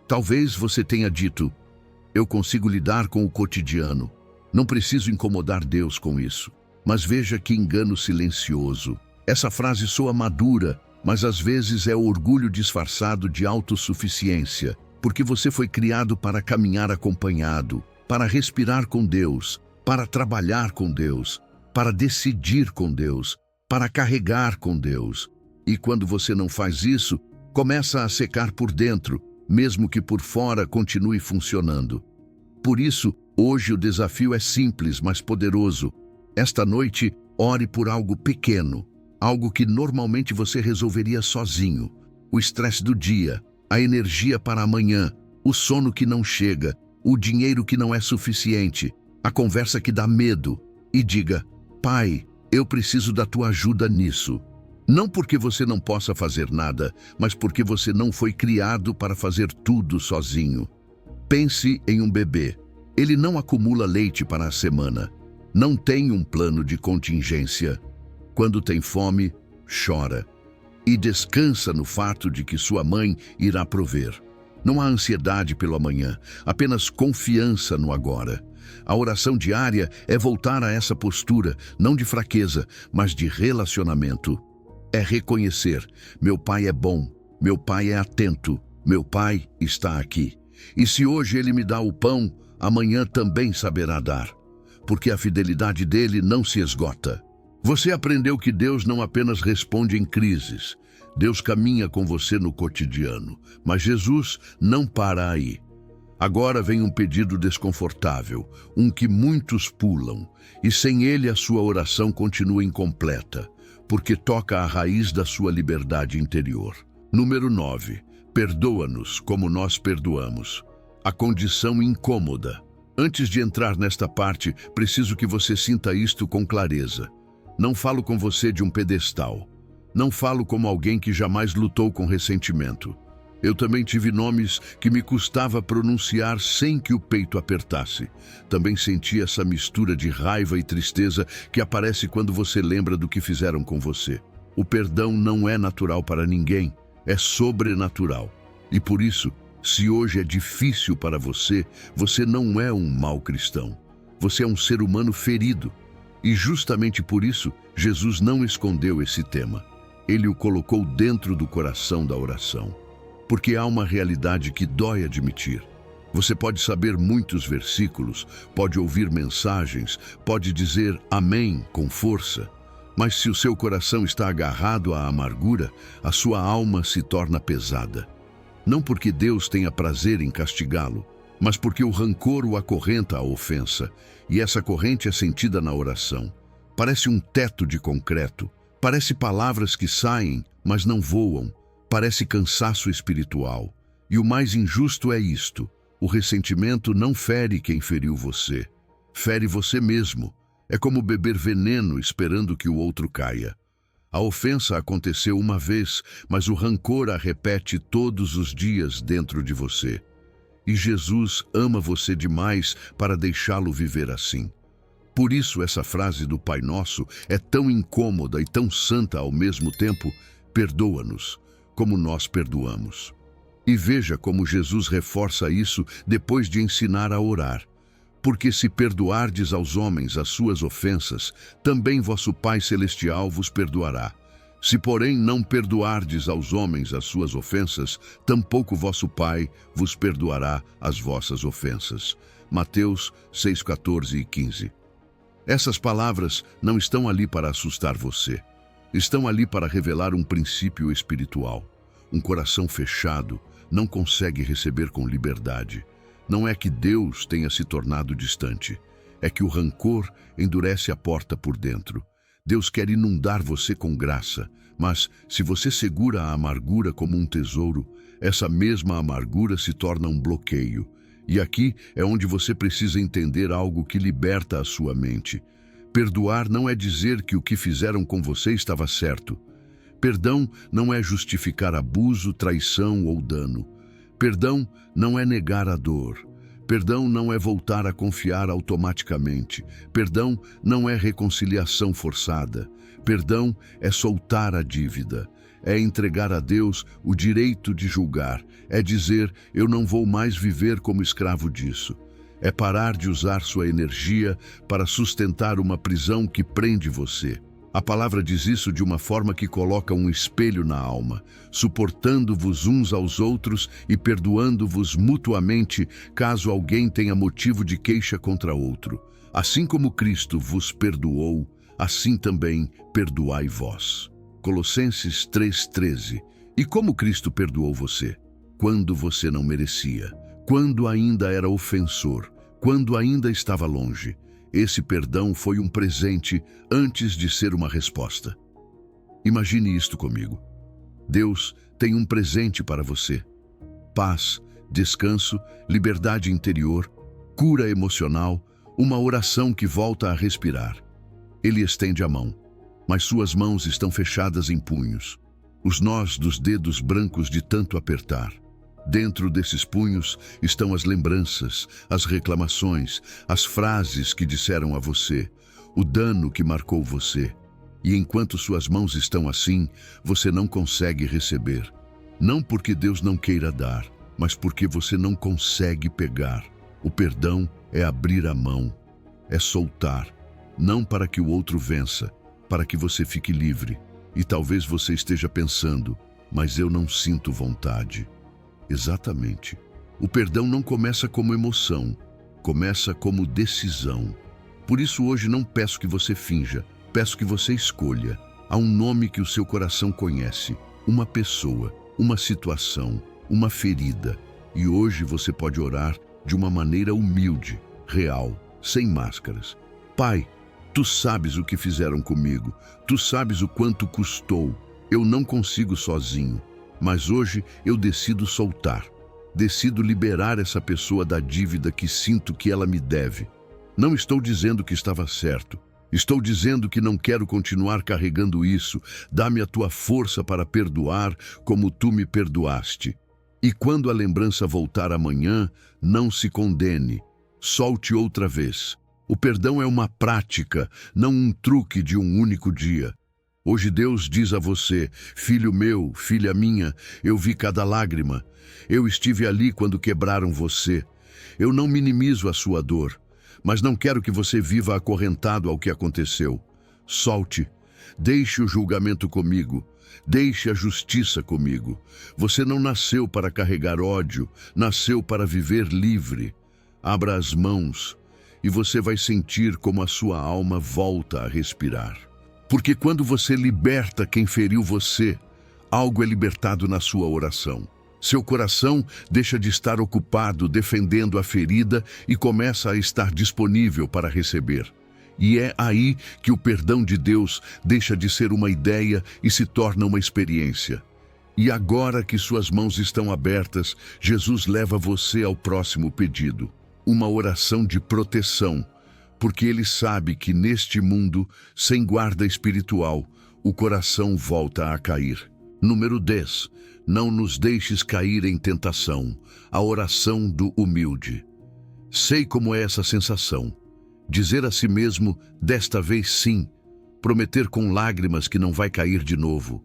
Talvez você tenha dito: eu consigo lidar com o cotidiano. Não preciso incomodar Deus com isso. Mas veja que engano silencioso. Essa frase soa madura, mas às vezes é orgulho disfarçado de autossuficiência, porque você foi criado para caminhar acompanhado, para respirar com Deus, para trabalhar com Deus, para decidir com Deus, para carregar com Deus. E quando você não faz isso, começa a secar por dentro, mesmo que por fora continue funcionando. Por isso, hoje o desafio é simples, mas poderoso. Esta noite, ore por algo pequeno, algo que normalmente você resolveria sozinho. O estresse do dia, a energia para amanhã, o sono que não chega, o dinheiro que não é suficiente, a conversa que dá medo. E diga: Pai, eu preciso da tua ajuda nisso. Não porque você não possa fazer nada, mas porque você não foi criado para fazer tudo sozinho. Pense em um bebê. Ele não acumula leite para a semana. Não tem um plano de contingência. Quando tem fome, chora. E descansa no fato de que sua mãe irá prover. Não há ansiedade pelo amanhã, apenas confiança no agora. A oração diária é voltar a essa postura, não de fraqueza, mas de relacionamento. É reconhecer: meu Pai é bom, meu Pai é atento, meu Pai está aqui. E se hoje Ele me dá o pão, amanhã também saberá dar, porque a fidelidade dele não se esgota. Você aprendeu que Deus não apenas responde em crises. Deus caminha com você no cotidiano, mas Jesus não para aí. Agora vem um pedido desconfortável, um que muitos pulam, e sem ele a sua oração continua incompleta, porque toca a raiz da sua liberdade interior. Número 9. Perdoa-nos como nós perdoamos. A condição incômoda. Antes de entrar nesta parte, preciso que você sinta isto com clareza. Não falo com você de um pedestal. Não falo como alguém que jamais lutou com ressentimento. Eu também tive nomes que me custava pronunciar sem que o peito apertasse. Também senti essa mistura de raiva e tristeza que aparece quando você lembra do que fizeram com você. O perdão não é natural para ninguém, é sobrenatural. E por isso, se hoje é difícil para você, você não é um mau cristão. Você é um ser humano ferido. E justamente por isso, Jesus não escondeu esse tema. Ele o colocou dentro do coração da oração. Porque há uma realidade que dói admitir. Você pode saber muitos versículos, pode ouvir mensagens, pode dizer amém com força. Mas se o seu coração está agarrado à amargura, a sua alma se torna pesada. Não porque Deus tenha prazer em castigá-lo, mas porque o rancor o acorrenta à ofensa, e essa corrente é sentida na oração. Parece um teto de concreto, parece palavras que saem, mas não voam, parece cansaço espiritual. E o mais injusto é isto: o ressentimento não fere quem feriu você, fere você mesmo. É como beber veneno esperando que o outro caia. A ofensa aconteceu uma vez, mas o rancor a repete todos os dias dentro de você. E Jesus ama você demais para deixá-lo viver assim. Por isso essa frase do Pai Nosso é tão incômoda e tão santa ao mesmo tempo: perdoa-nos, como nós perdoamos. E veja como Jesus reforça isso depois de ensinar a orar. Porque se perdoardes aos homens as suas ofensas, também vosso Pai Celestial vos perdoará. Se, porém, não perdoardes aos homens as suas ofensas, tampouco vosso Pai vos perdoará as vossas ofensas. Mateus 6, 14 e 15. Essas palavras não estão ali para assustar você. Estão ali para revelar um princípio espiritual. Um coração fechado não consegue receber com liberdade. Não é que Deus tenha se tornado distante. É que o rancor endurece a porta por dentro. Deus quer inundar você com graça, mas se você segura a amargura como um tesouro, essa mesma amargura se torna um bloqueio. E aqui é onde você precisa entender algo que liberta a sua mente. Perdoar não é dizer que o que fizeram com você estava certo. Perdão não é justificar abuso, traição ou dano. Perdão não é negar a dor. Perdão não é voltar a confiar automaticamente. Perdão não é reconciliação forçada. Perdão é soltar a dívida. É entregar a Deus o direito de julgar. É dizer: eu não vou mais viver como escravo disso. É parar de usar sua energia para sustentar uma prisão que prende você. A palavra diz isso de uma forma que coloca um espelho na alma, suportando-vos uns aos outros e perdoando-vos mutuamente, caso alguém tenha motivo de queixa contra outro. Assim como Cristo vos perdoou, assim também perdoai vós. Colossenses 3,13. E como Cristo perdoou você? Quando você não merecia, quando ainda era ofensor, quando ainda estava longe. Esse perdão foi um presente antes de ser uma resposta. Imagine isto comigo. Deus tem um presente para você: paz, descanso, liberdade interior, cura emocional, uma oração que volta a respirar. Ele estende a mão, mas suas mãos estão fechadas em punhos, os nós dos dedos brancos de tanto apertar. Dentro desses punhos estão as lembranças, as reclamações, as frases que disseram a você, o dano que marcou você. E enquanto suas mãos estão assim, você não consegue receber. Não porque Deus não queira dar, mas porque você não consegue pegar. O perdão é abrir a mão, é soltar, não para que o outro vença, para que você fique livre. E talvez você esteja pensando: mas eu não sinto vontade. Exatamente. O perdão não começa como emoção, começa como decisão. Por isso hoje não peço que você finja, peço que você escolha. Há um nome que o seu coração conhece, uma pessoa, uma situação, uma ferida. E hoje você pode orar de uma maneira humilde, real, sem máscaras. Pai, tu sabes o que fizeram comigo, tu sabes o quanto custou. Eu não consigo sozinho. Mas hoje eu decido soltar. Decido liberar essa pessoa da dívida que sinto que ela me deve. Não estou dizendo que estava certo. Estou dizendo que não quero continuar carregando isso. Dá-me a tua força para perdoar como tu me perdoaste. E quando a lembrança voltar amanhã, não se condene. Solte outra vez. O perdão é uma prática, não um truque de um único dia. Hoje Deus diz a você: filho meu, filha minha, eu vi cada lágrima. Eu estive ali quando quebraram você. Eu não minimizo a sua dor, mas não quero que você viva acorrentado ao que aconteceu. Solte. Deixe o julgamento comigo. Deixe a justiça comigo. Você não nasceu para carregar ódio, nasceu para viver livre. Abra as mãos e você vai sentir como a sua alma volta a respirar. Porque quando você liberta quem feriu você, algo é libertado na sua oração. Seu coração deixa de estar ocupado defendendo a ferida e começa a estar disponível para receber. E é aí que o perdão de Deus deixa de ser uma ideia e se torna uma experiência. E agora que suas mãos estão abertas, Jesus leva você ao próximo pedido. Uma oração de proteção, porque Ele sabe que neste mundo, sem guarda espiritual, o coração volta a cair. Número 10. Não nos deixes cair em tentação. A oração do humilde. Sei como é essa sensação. Dizer a si mesmo, desta vez sim. Prometer com lágrimas que não vai cair de novo.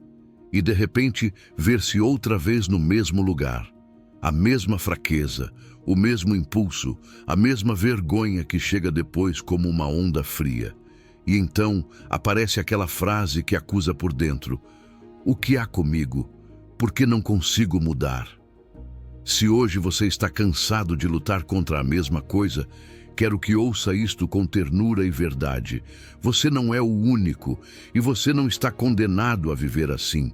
E de repente, ver-se outra vez no mesmo lugar. A mesma fraqueza, o mesmo impulso, a mesma vergonha que chega depois como uma onda fria. E então aparece aquela frase que acusa por dentro: o que há comigo? Por que não consigo mudar? Se hoje você está cansado de lutar contra a mesma coisa, quero que ouça isto com ternura e verdade. Você não é o único e você não está condenado a viver assim.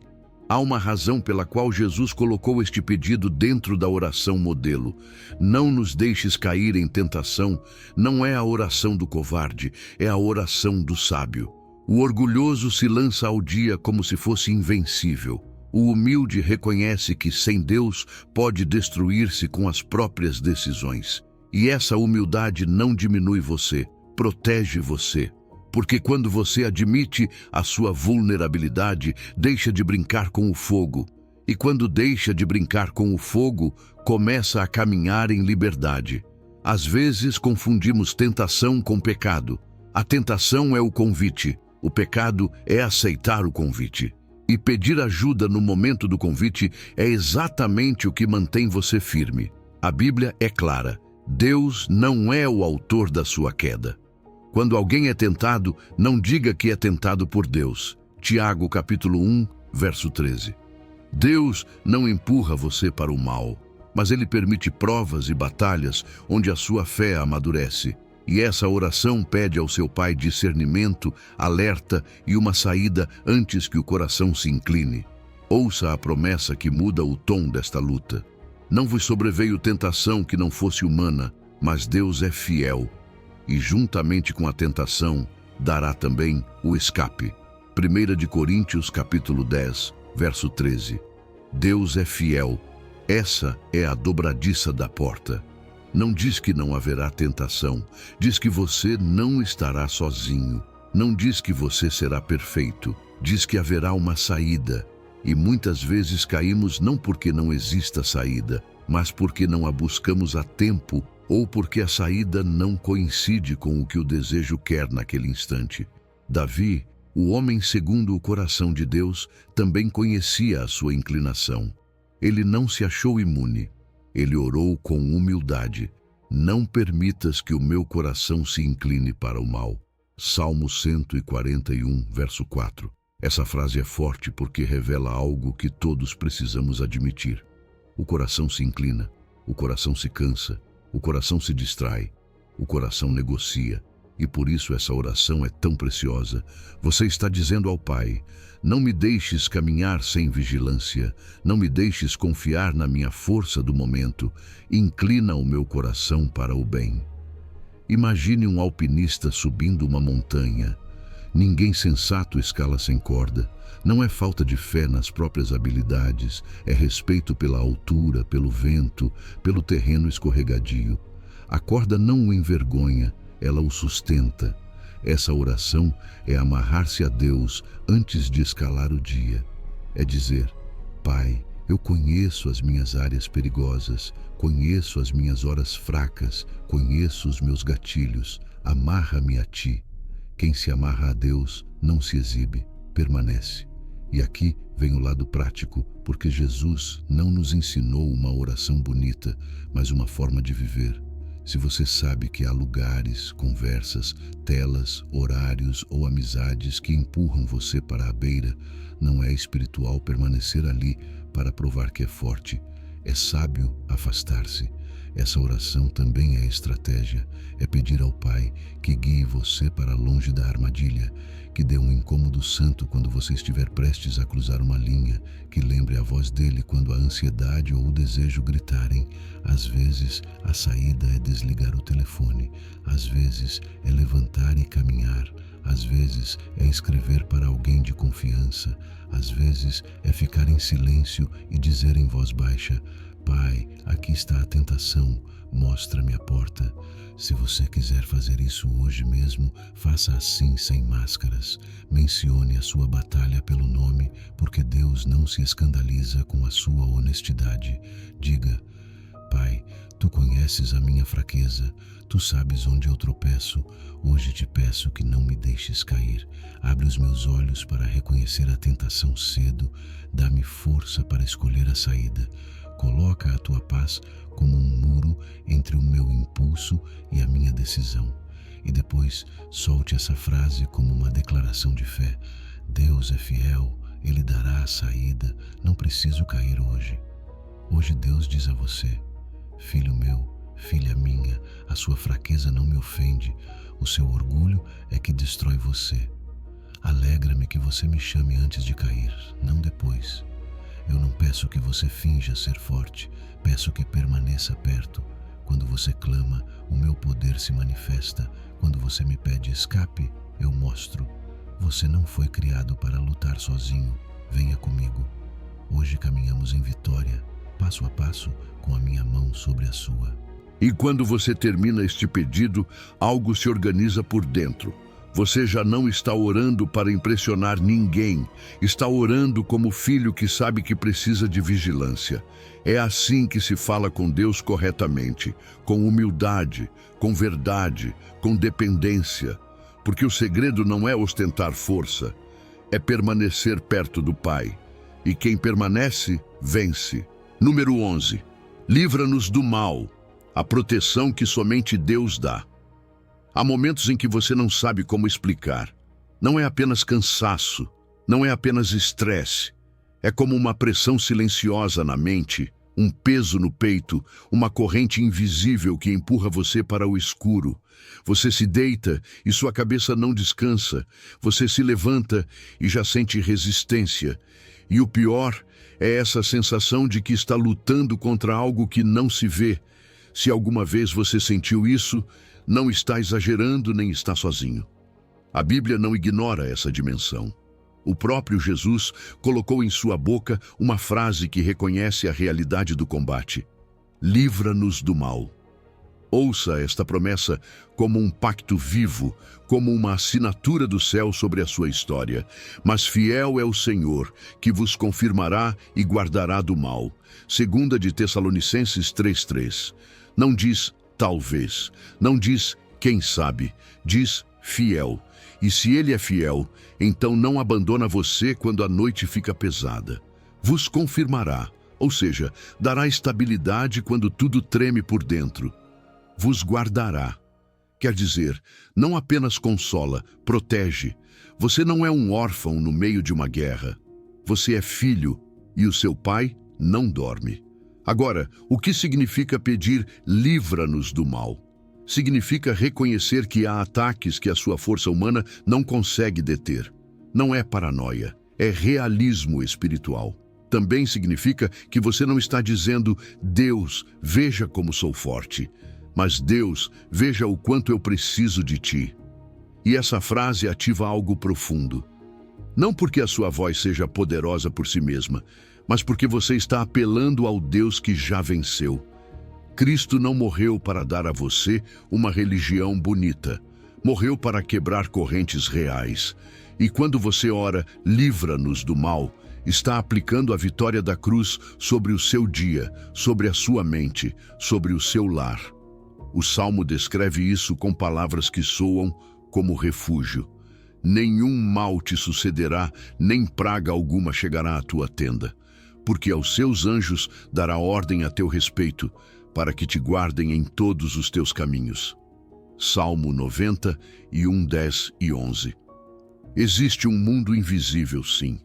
Há uma razão pela qual Jesus colocou este pedido dentro da oração modelo. Não nos deixes cair em tentação. Não é a oração do covarde, é a oração do sábio. O orgulhoso se lança ao dia como se fosse invencível. O humilde reconhece que sem Deus pode destruir-se com as próprias decisões. E essa humildade não diminui você, protege você. Porque quando você admite a sua vulnerabilidade, deixa de brincar com o fogo. E quando deixa de brincar com o fogo, começa a caminhar em liberdade. Às vezes confundimos tentação com pecado. A tentação é o convite, o pecado é aceitar o convite. E pedir ajuda no momento do convite é exatamente o que mantém você firme. A Bíblia é clara: Deus não é o autor da sua queda. Quando alguém é tentado, não diga que é tentado por Deus. Tiago capítulo 1, verso 13. Deus não empurra você para o mal, mas Ele permite provas e batalhas onde a sua fé amadurece. E essa oração pede ao seu Pai discernimento, alerta e uma saída antes que o coração se incline. Ouça a promessa que muda o tom desta luta. Não vos sobreveio tentação que não fosse humana, mas Deus é fiel. E juntamente com a tentação, dará também o escape. 1 de Coríntios capítulo 10, verso 13. Deus é fiel. Essa é a dobradiça da porta. Não diz que não haverá tentação. Diz que você não estará sozinho. Não diz que você será perfeito. Diz que haverá uma saída. E muitas vezes caímos não porque não exista saída, mas porque não a buscamos a tempo ou porque a saída não coincide com o que o desejo quer naquele instante. Davi, o homem segundo o coração de Deus, também conhecia a sua inclinação. Ele não se achou imune. Ele orou com humildade: não permitas que o meu coração se incline para o mal. Salmo 141, verso 4. Essa frase é forte porque revela algo que todos precisamos admitir. O coração se inclina, o coração se cansa, o coração se distrai, o coração negocia. E por isso essa oração é tão preciosa. Você está dizendo ao Pai: não me deixes caminhar sem vigilância, não me deixes confiar na minha força do momento, inclina o meu coração para o bem. Imagine um alpinista subindo uma montanha. Ninguém sensato escala sem corda. Não é falta de fé nas próprias habilidades, é respeito pela altura, pelo vento, pelo terreno escorregadio. A corda não o envergonha, ela o sustenta. Essa oração é amarrar-se a Deus antes de escalar o dia. É dizer: Pai, eu conheço as minhas áreas perigosas, conheço as minhas horas fracas, conheço os meus gatilhos, amarra-me a Ti. Quem se amarra a Deus não se exibe, permanece. E aqui vem o lado prático, porque Jesus não nos ensinou uma oração bonita, mas uma forma de viver. Se você sabe que há lugares, conversas, telas, horários ou amizades que empurram você para a beira, não é espiritual permanecer ali para provar que é forte. É sábio afastar-se. Essa oração também é estratégia. É pedir ao Pai que guie você para longe da armadilha, que dê um incômodo santo quando você estiver prestes a cruzar uma linha, que lembre a voz dele quando a ansiedade ou o desejo gritarem. Às vezes, a saída é desligar o telefone. Às vezes, é levantar e caminhar. Às vezes, é escrever para alguém de confiança. Às vezes, é ficar em silêncio e dizer em voz baixa: Pai, aqui está a tentação, mostra-me a porta. Se você quiser fazer isso hoje mesmo, faça assim sem máscaras. Mencione a sua batalha pelo nome, porque Deus não se escandaliza com a sua honestidade. Diga: Pai, Tu conheces a minha fraqueza, Tu sabes onde eu tropeço. Hoje te peço que não me deixes cair. Abre os meus olhos para reconhecer a tentação cedo. Dá-me força para escolher a saída. Coloca a Tua paz como um muro entre o meu impulso e a minha decisão. E depois solte essa frase como uma declaração de fé: Deus é fiel, Ele dará a saída, não preciso cair hoje. Hoje Deus diz a você: Filho meu, filha minha, a sua fraqueza não me ofende, o seu orgulho é que destrói você. Alegra-me que você me chame antes de cair, não depois. Eu não peço que você finja ser forte, peço que permaneça perto. Quando você clama, o meu poder se manifesta. Quando você me pede escape, eu mostro. Você não foi criado para lutar sozinho. Venha comigo. Hoje caminhamos em vitória, passo a passo, com a minha mão sobre a sua. E quando você termina este pedido, algo se organiza por dentro. Você já não está orando para impressionar ninguém, está orando como filho que sabe que precisa de vigilância. É assim que se fala com Deus corretamente, com humildade, com verdade, com dependência. Porque o segredo não é ostentar força, é permanecer perto do Pai. E quem permanece, vence. Número 11. Livra-nos do mal, a proteção que somente Deus dá. Há momentos em que você não sabe como explicar. Não é apenas cansaço, não é apenas estresse. É como uma pressão silenciosa na mente, um peso no peito, uma corrente invisível que empurra você para o escuro. Você se deita e sua cabeça não descansa. Você se levanta e já sente resistência. E o pior é essa sensação de que está lutando contra algo que não se vê. Se alguma vez você sentiu isso, não está exagerando nem está sozinho. A Bíblia não ignora essa dimensão. O próprio Jesus colocou em sua boca uma frase que reconhece a realidade do combate: livra-nos do mal. Ouça esta promessa como um pacto vivo, como uma assinatura do céu sobre a sua história. Mas fiel é o Senhor, que vos confirmará e guardará do mal. 2 de Tessalonicenses 3:3. Não diz talvez, não diz quem sabe, diz fiel. E se ele é fiel, então não abandona você quando a noite fica pesada. Vos confirmará, ou seja, dará estabilidade quando tudo treme por dentro. Vos guardará. Quer dizer, não apenas consola, protege. Você não é um órfão no meio de uma guerra. Você é filho e o seu pai não dorme. Agora, o que significa pedir livra-nos do mal? Significa reconhecer que há ataques que a sua força humana não consegue deter. Não é paranoia, é realismo espiritual. Também significa que você não está dizendo: Deus, veja como sou forte. Mas Deus, veja o quanto eu preciso de ti. E essa frase ativa algo profundo. Não porque a sua voz seja poderosa por si mesma, mas porque você está apelando ao Deus que já venceu. Cristo não morreu para dar a você uma religião bonita. Morreu para quebrar correntes reais. E quando você ora, livra-nos do mal, está aplicando a vitória da cruz sobre o seu dia, sobre a sua mente, sobre o seu lar. O Salmo descreve isso com palavras que soam como refúgio. Nenhum mal te sucederá, nem praga alguma chegará à tua tenda, porque aos seus anjos dará ordem a teu respeito, para que te guardem em todos os teus caminhos. Salmo 91, 10 e 11. Existe um mundo invisível, sim,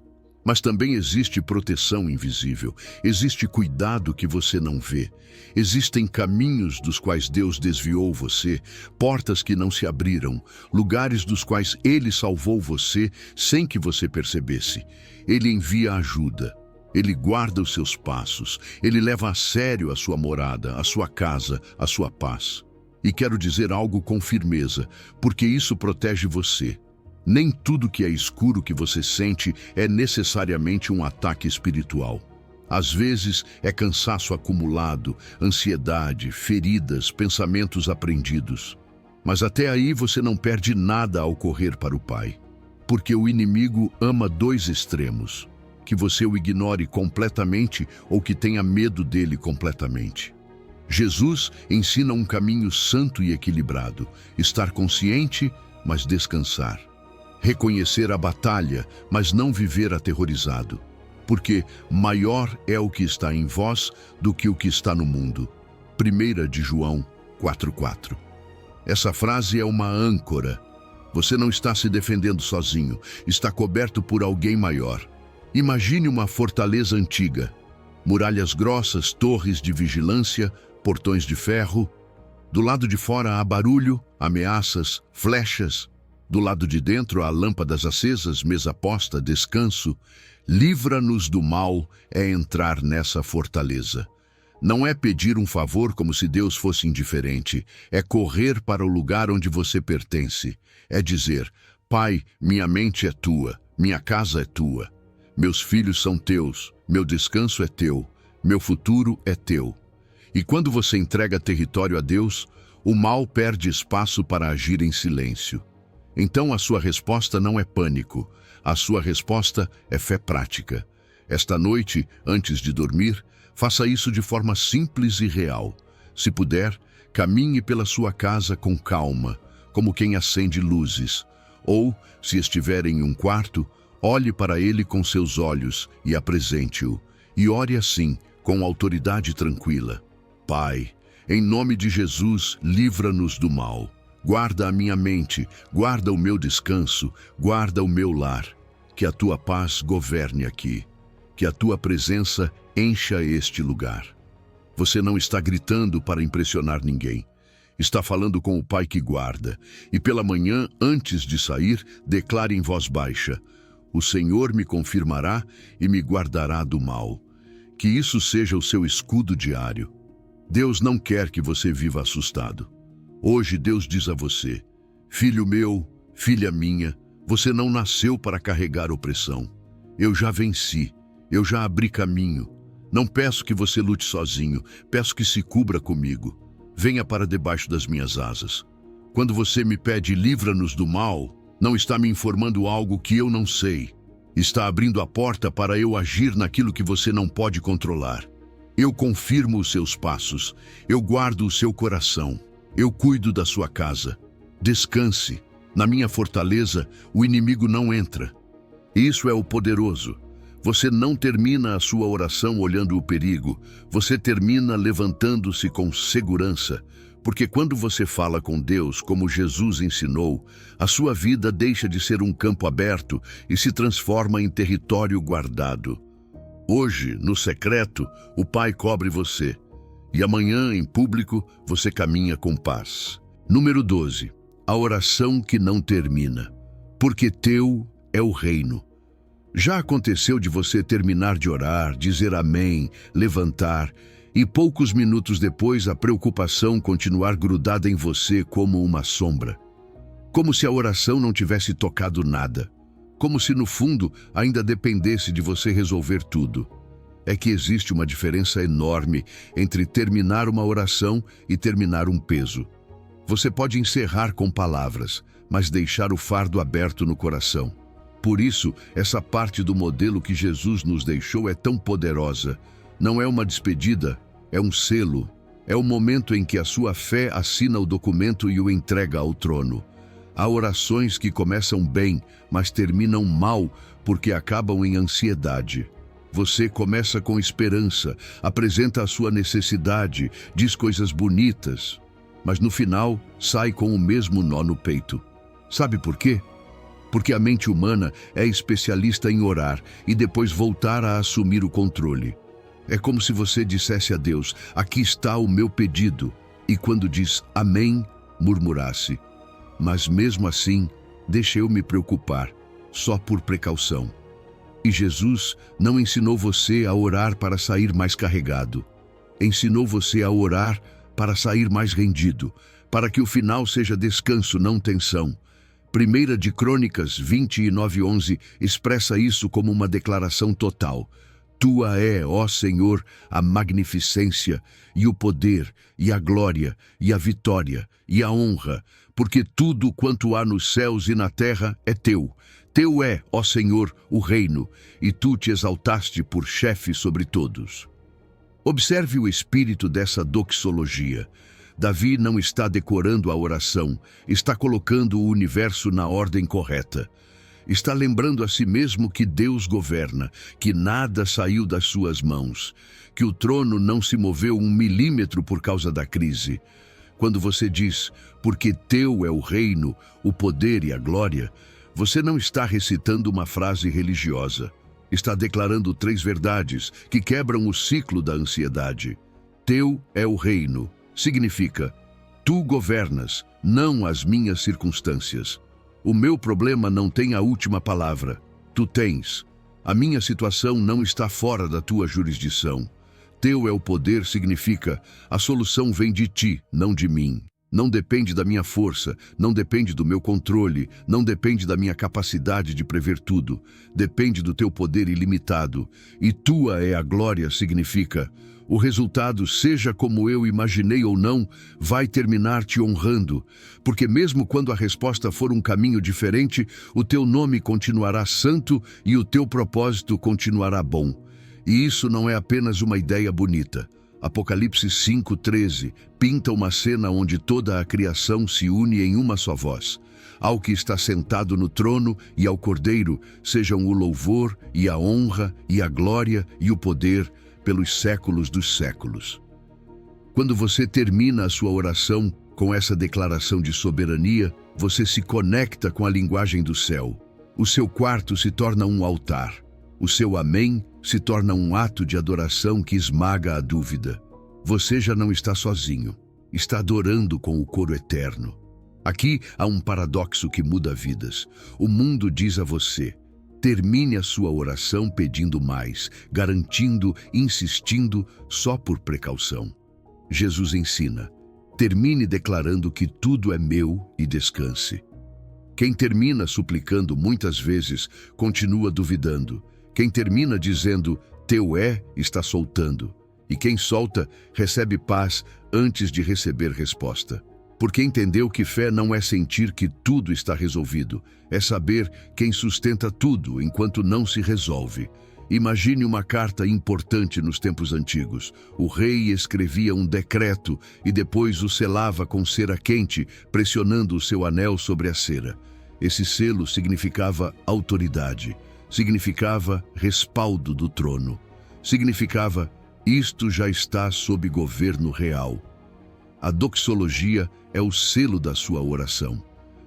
mas também existe proteção invisível. Existe cuidado que você não vê. Existem caminhos dos quais Deus desviou você, portas que não se abriram, lugares dos quais Ele salvou você sem que você percebesse. Ele envia ajuda. Ele guarda os seus passos. Ele leva a sério a sua morada, a sua casa, a sua paz. E quero dizer algo com firmeza, porque isso protege você. Nem tudo que é escuro que você sente é necessariamente um ataque espiritual. Às vezes é cansaço acumulado, ansiedade, feridas, pensamentos apreendidos. Mas até aí você não perde nada ao correr para o Pai. Porque o inimigo ama dois extremos: que você o ignore completamente ou que tenha medo dele completamente. Jesus ensina um caminho santo e equilibrado: estar consciente, mas descansar. Reconhecer a batalha, mas não viver aterrorizado. Porque maior é o que está em vós do que o que está no mundo. 1 de João 4,4. Essa frase é uma âncora. Você não está se defendendo sozinho, está coberto por alguém maior. Imagine uma fortaleza antiga. Muralhas grossas, torres de vigilância, portões de ferro. Do lado de fora há barulho, ameaças, flechas. Do lado de dentro há lâmpadas acesas, mesa posta, descanso. Livra-nos do mal é entrar nessa fortaleza. Não é pedir um favor como se Deus fosse indiferente. É correr para o lugar onde você pertence. É dizer: Pai, minha mente é tua, minha casa é tua. Meus filhos são teus, meu descanso é teu, meu futuro é teu. E quando você entrega território a Deus, o mal perde espaço para agir em silêncio. Então a sua resposta não é pânico, a sua resposta é fé prática. Esta noite, antes de dormir, faça isso de forma simples e real. Se puder, caminhe pela sua casa com calma, como quem acende luzes. Ou, se estiver em um quarto, olhe para ele com seus olhos e apresente-o. E ore assim, com autoridade tranquila: Pai, em nome de Jesus, livra-nos do mal. Guarda a minha mente, guarda o meu descanso, guarda o meu lar. Que a tua paz governe aqui. Que a tua presença encha este lugar. Você não está gritando para impressionar ninguém. Está falando com o Pai que guarda. E pela manhã, antes de sair, declare em voz baixa: O Senhor me confirmará e me guardará do mal. Que isso seja o seu escudo diário. Deus não quer que você viva assustado. Hoje Deus diz a você: Filho meu, filha minha, você não nasceu para carregar opressão. Eu já venci, eu já abri caminho. Não peço que você lute sozinho, peço que se cubra comigo. Venha para debaixo das minhas asas. Quando você me pede livra-nos do mal, não está me informando algo que eu não sei. Está abrindo a porta para eu agir naquilo que você não pode controlar. Eu confirmo os seus passos, eu guardo o seu coração. Eu cuido da sua casa. Descanse. Na minha fortaleza, o inimigo não entra. Isso é o poderoso. Você não termina a sua oração olhando o perigo. Você termina levantando-se com segurança. Porque quando você fala com Deus, como Jesus ensinou, a sua vida deixa de ser um campo aberto e se transforma em território guardado. Hoje, no secreto, o Pai cobre você. E amanhã, em público, você caminha com paz. Número 12. A oração que não termina. Porque teu é o reino. Já aconteceu de você terminar de orar, dizer amém, levantar, e poucos minutos depois a preocupação continuar grudada em você como uma sombra? como se a oração não tivesse tocado nada, como se no fundo ainda dependesse de você resolver tudo. É que existe uma diferença enorme entre terminar uma oração e terminar um peso. Você pode encerrar com palavras, mas deixar o fardo aberto no coração. Por isso, essa parte do modelo que Jesus nos deixou é tão poderosa. Não é uma despedida, é um selo. É o momento em que a sua fé assina o documento e o entrega ao trono. Há orações que começam bem, mas terminam mal porque acabam em ansiedade. Você começa com esperança, apresenta a sua necessidade, diz coisas bonitas, mas no final sai com o mesmo nó no peito. Sabe por quê? Porque a mente humana é especialista em orar e depois voltar a assumir o controle. É como se você dissesse a Deus: aqui está o meu pedido, e quando diz amém, murmurasse: mas mesmo assim, deixe eu me preocupar, só por precaução. E Jesus não ensinou você a orar para sair mais carregado. Ensinou você a orar para sair mais rendido, para que o final seja descanso, não tensão. 1 de Crônicas 29:11 expressa isso como uma declaração total. Tua é, ó Senhor, a magnificência, e o poder, e a glória, e a vitória, e a honra, porque tudo quanto há nos céus e na terra é teu. Teu é, ó Senhor, o reino, e tu te exaltaste por chefe sobre todos. Observe o espírito dessa doxologia. Davi não está decorando a oração, está colocando o universo na ordem correta. Está lembrando a si mesmo que Deus governa, que nada saiu das suas mãos, que o trono não se moveu 1 milímetro por causa da crise. Quando você diz, porque teu é o reino, o poder e a glória, você não está recitando uma frase religiosa. Está declarando 3 verdades que quebram o ciclo da ansiedade. Teu é o reino. Significa, tu governas, não as minhas circunstâncias. O meu problema não tem a última palavra. Tu tens. A minha situação não está fora da tua jurisdição. Teu é o poder significa, a solução vem de ti, não de mim. Não depende da minha força, não depende do meu controle, não depende da minha capacidade de prever tudo. Depende do teu poder ilimitado. E tua é a glória significa, o resultado, seja como eu imaginei ou não, vai terminar te honrando, porque mesmo quando a resposta for um caminho diferente, o teu nome continuará santo e o teu propósito continuará bom. E isso não é apenas uma ideia bonita. Apocalipse 5:13 pinta uma cena onde toda a criação se une em uma só voz. Ao que está sentado no trono e ao Cordeiro sejam o louvor e a honra e a glória e o poder pelos séculos dos séculos. Quando você termina a sua oração com essa declaração de soberania, você se conecta com a linguagem do céu. O seu quarto se torna um altar. O seu amém se torna um ato de adoração que esmaga a dúvida. Você já não está sozinho. Está adorando com o coro eterno. Aqui há um paradoxo que muda vidas. O mundo diz a você: termine a sua oração pedindo mais, garantindo, insistindo, só por precaução. Jesus ensina: termine declarando que tudo é meu e descanse. Quem termina suplicando muitas vezes, continua duvidando. Quem termina dizendo, teu é, está soltando. E quem solta, recebe paz antes de receber resposta. Porque entendeu que fé não é sentir que tudo está resolvido, é saber quem sustenta tudo enquanto não se resolve. Imagine uma carta importante nos tempos antigos. O rei escrevia um decreto e depois o selava com cera quente, pressionando o seu anel sobre a cera. Esse selo significava autoridade, significava respaldo do trono, significava isto já está sob governo real. A doxologia é o selo da sua oração.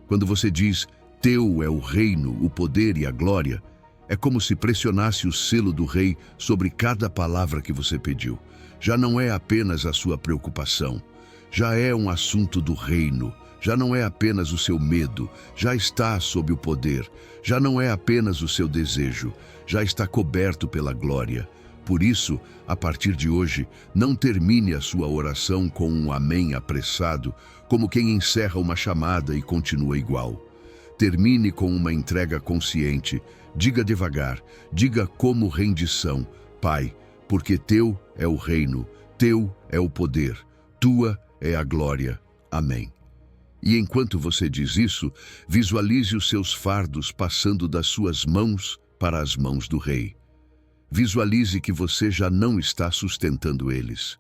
Quando você diz, teu é o reino, o poder e a glória, é como se pressionasse o selo do rei sobre cada palavra que você pediu. Já não é apenas a sua preocupação, já é um assunto do reino, já não é apenas o seu medo, já está sob o poder, já não é apenas o seu desejo, já está coberto pela glória. Por isso, a partir de hoje, não termine a sua oração com um amém apressado, como quem encerra uma chamada e continua igual. Termine com uma entrega consciente. Diga devagar, diga como rendição: Pai, porque teu é o reino, teu é o poder, tua é a glória. Amém. E enquanto você diz isso, visualize os seus fardos passando das suas mãos para as mãos do Rei. Visualize que você já não está sustentando eles.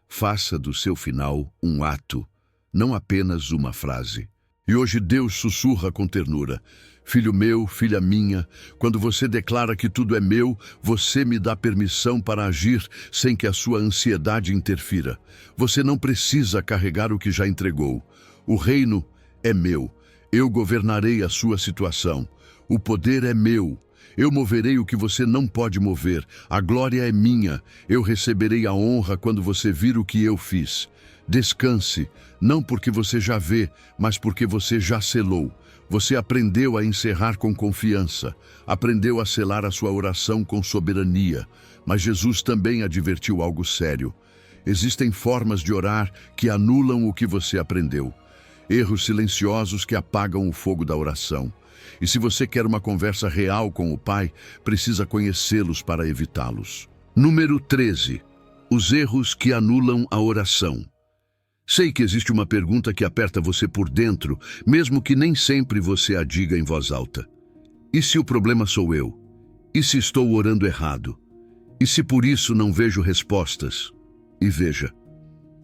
Faça do seu final um ato, não apenas uma frase. E hoje Deus sussurra com ternura: Filho meu, filha minha, quando você declara que tudo é meu, você me dá permissão para agir sem que a sua ansiedade interfira. Você não precisa carregar o que já entregou. O reino é meu. Eu governarei a sua situação. O poder é meu. Eu moverei o que você não pode mover. A glória é minha. Eu receberei a honra quando você vir o que eu fiz. Descanse, não porque você já vê, mas porque você já selou. Você aprendeu a encerrar com confiança. Aprendeu a selar a sua oração com soberania. Mas Jesus também advertiu algo sério. Existem formas de orar que anulam o que você aprendeu. Erros silenciosos que apagam o fogo da oração. E se você quer uma conversa real com o Pai, precisa conhecê-los para evitá-los. Número 13. Os erros que anulam a oração. Sei que existe uma pergunta que aperta você por dentro, mesmo que nem sempre você a diga em voz alta. E se o problema sou eu? E se estou orando errado? E se por isso não vejo respostas? E veja,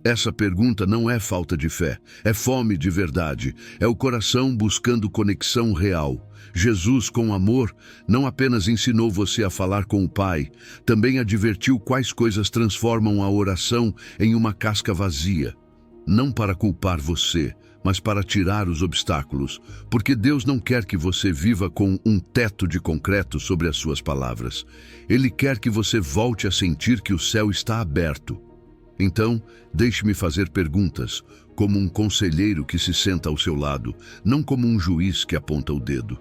essa pergunta não é falta de fé, é fome de verdade, é o coração buscando conexão real. Jesus, com amor, não apenas ensinou você a falar com o Pai, também advertiu quais coisas transformam a oração em uma casca vazia. Não para culpar você, mas para tirar os obstáculos, porque Deus não quer que você viva com um teto de concreto sobre as suas palavras. Ele quer que você volte a sentir que o céu está aberto. Então, deixe-me fazer perguntas, como um conselheiro que se senta ao seu lado, não como um juiz que aponta o dedo.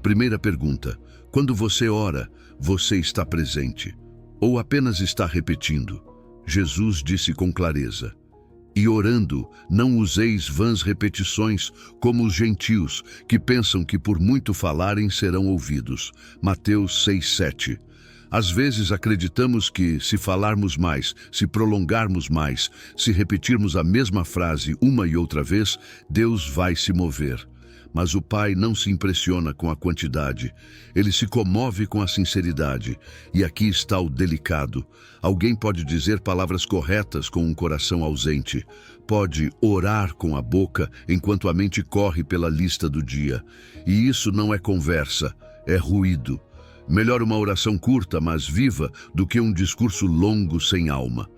Primeira pergunta: quando você ora, você está presente? Ou apenas está repetindo? Jesus disse com clareza: E orando, não useis vãs repetições, como os gentios, que pensam que por muito falarem serão ouvidos. Mateus 6:7. Às vezes acreditamos que, se falarmos mais, se prolongarmos mais, se repetirmos a mesma frase uma e outra vez, Deus vai se mover. Mas o Pai não se impressiona com a quantidade, ele se comove com a sinceridade. E aqui está o delicado. Alguém pode dizer palavras corretas com um coração ausente. Pode orar com a boca enquanto a mente corre pela lista do dia. E isso não é conversa, é ruído. Melhor uma oração curta, mas viva, do que um discurso longo sem alma.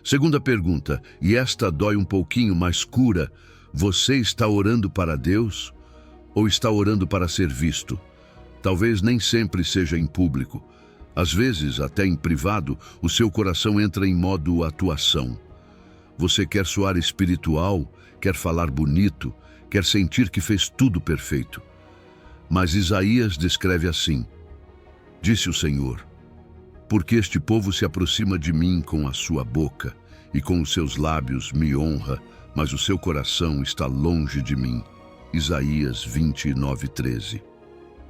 Segunda pergunta, e esta dói um pouquinho, mas cura: você está orando para Deus? Ou está orando para ser visto? Talvez nem sempre seja em público. Às vezes, até em privado, o seu coração entra em modo atuação. Você quer soar espiritual, quer falar bonito, quer sentir que fez tudo perfeito. Mas Isaías descreve assim: Disse o Senhor: Porque este povo se aproxima de mim com a sua boca, e com os seus lábios me honra, mas o seu coração está longe de mim. Isaías 29:13.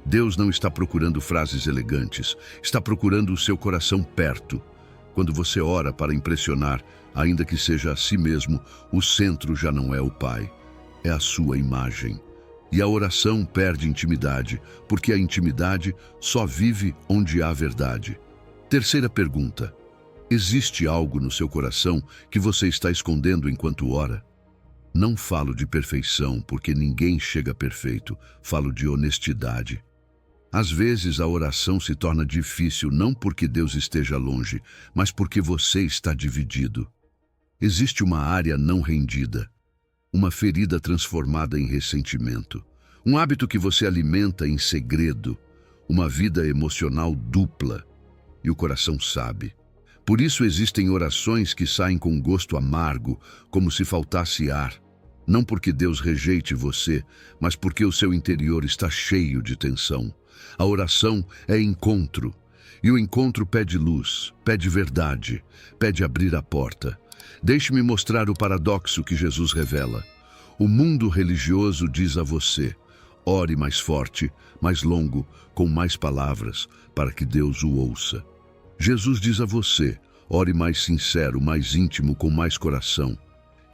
Deus não está procurando frases elegantes, está procurando o seu coração perto. Quando você ora para impressionar, ainda que seja a si mesmo, o centro já não é o Pai, é a sua imagem. E a oração perde intimidade, porque a intimidade só vive onde há verdade. Terceira pergunta: existe algo no seu coração que você está escondendo enquanto ora? Não falo de perfeição, porque ninguém chega perfeito. Falo de honestidade. Às vezes a oração se torna difícil não porque Deus esteja longe, mas porque você está dividido. Existe uma área não rendida, uma ferida transformada em ressentimento, um hábito que você alimenta em segredo, uma vida emocional dupla, e o coração sabe. Por isso existem orações que saem com gosto amargo, como se faltasse ar. Não porque Deus rejeite você, mas porque o seu interior está cheio de tensão. A oração é encontro. E o encontro pede luz, pede verdade, pede abrir a porta. Deixe-me mostrar o paradoxo que Jesus revela. O mundo religioso diz a você: ore mais forte, mais longo, com mais palavras, para que Deus o ouça. Jesus diz a você: ore mais sincero, mais íntimo, com mais coração.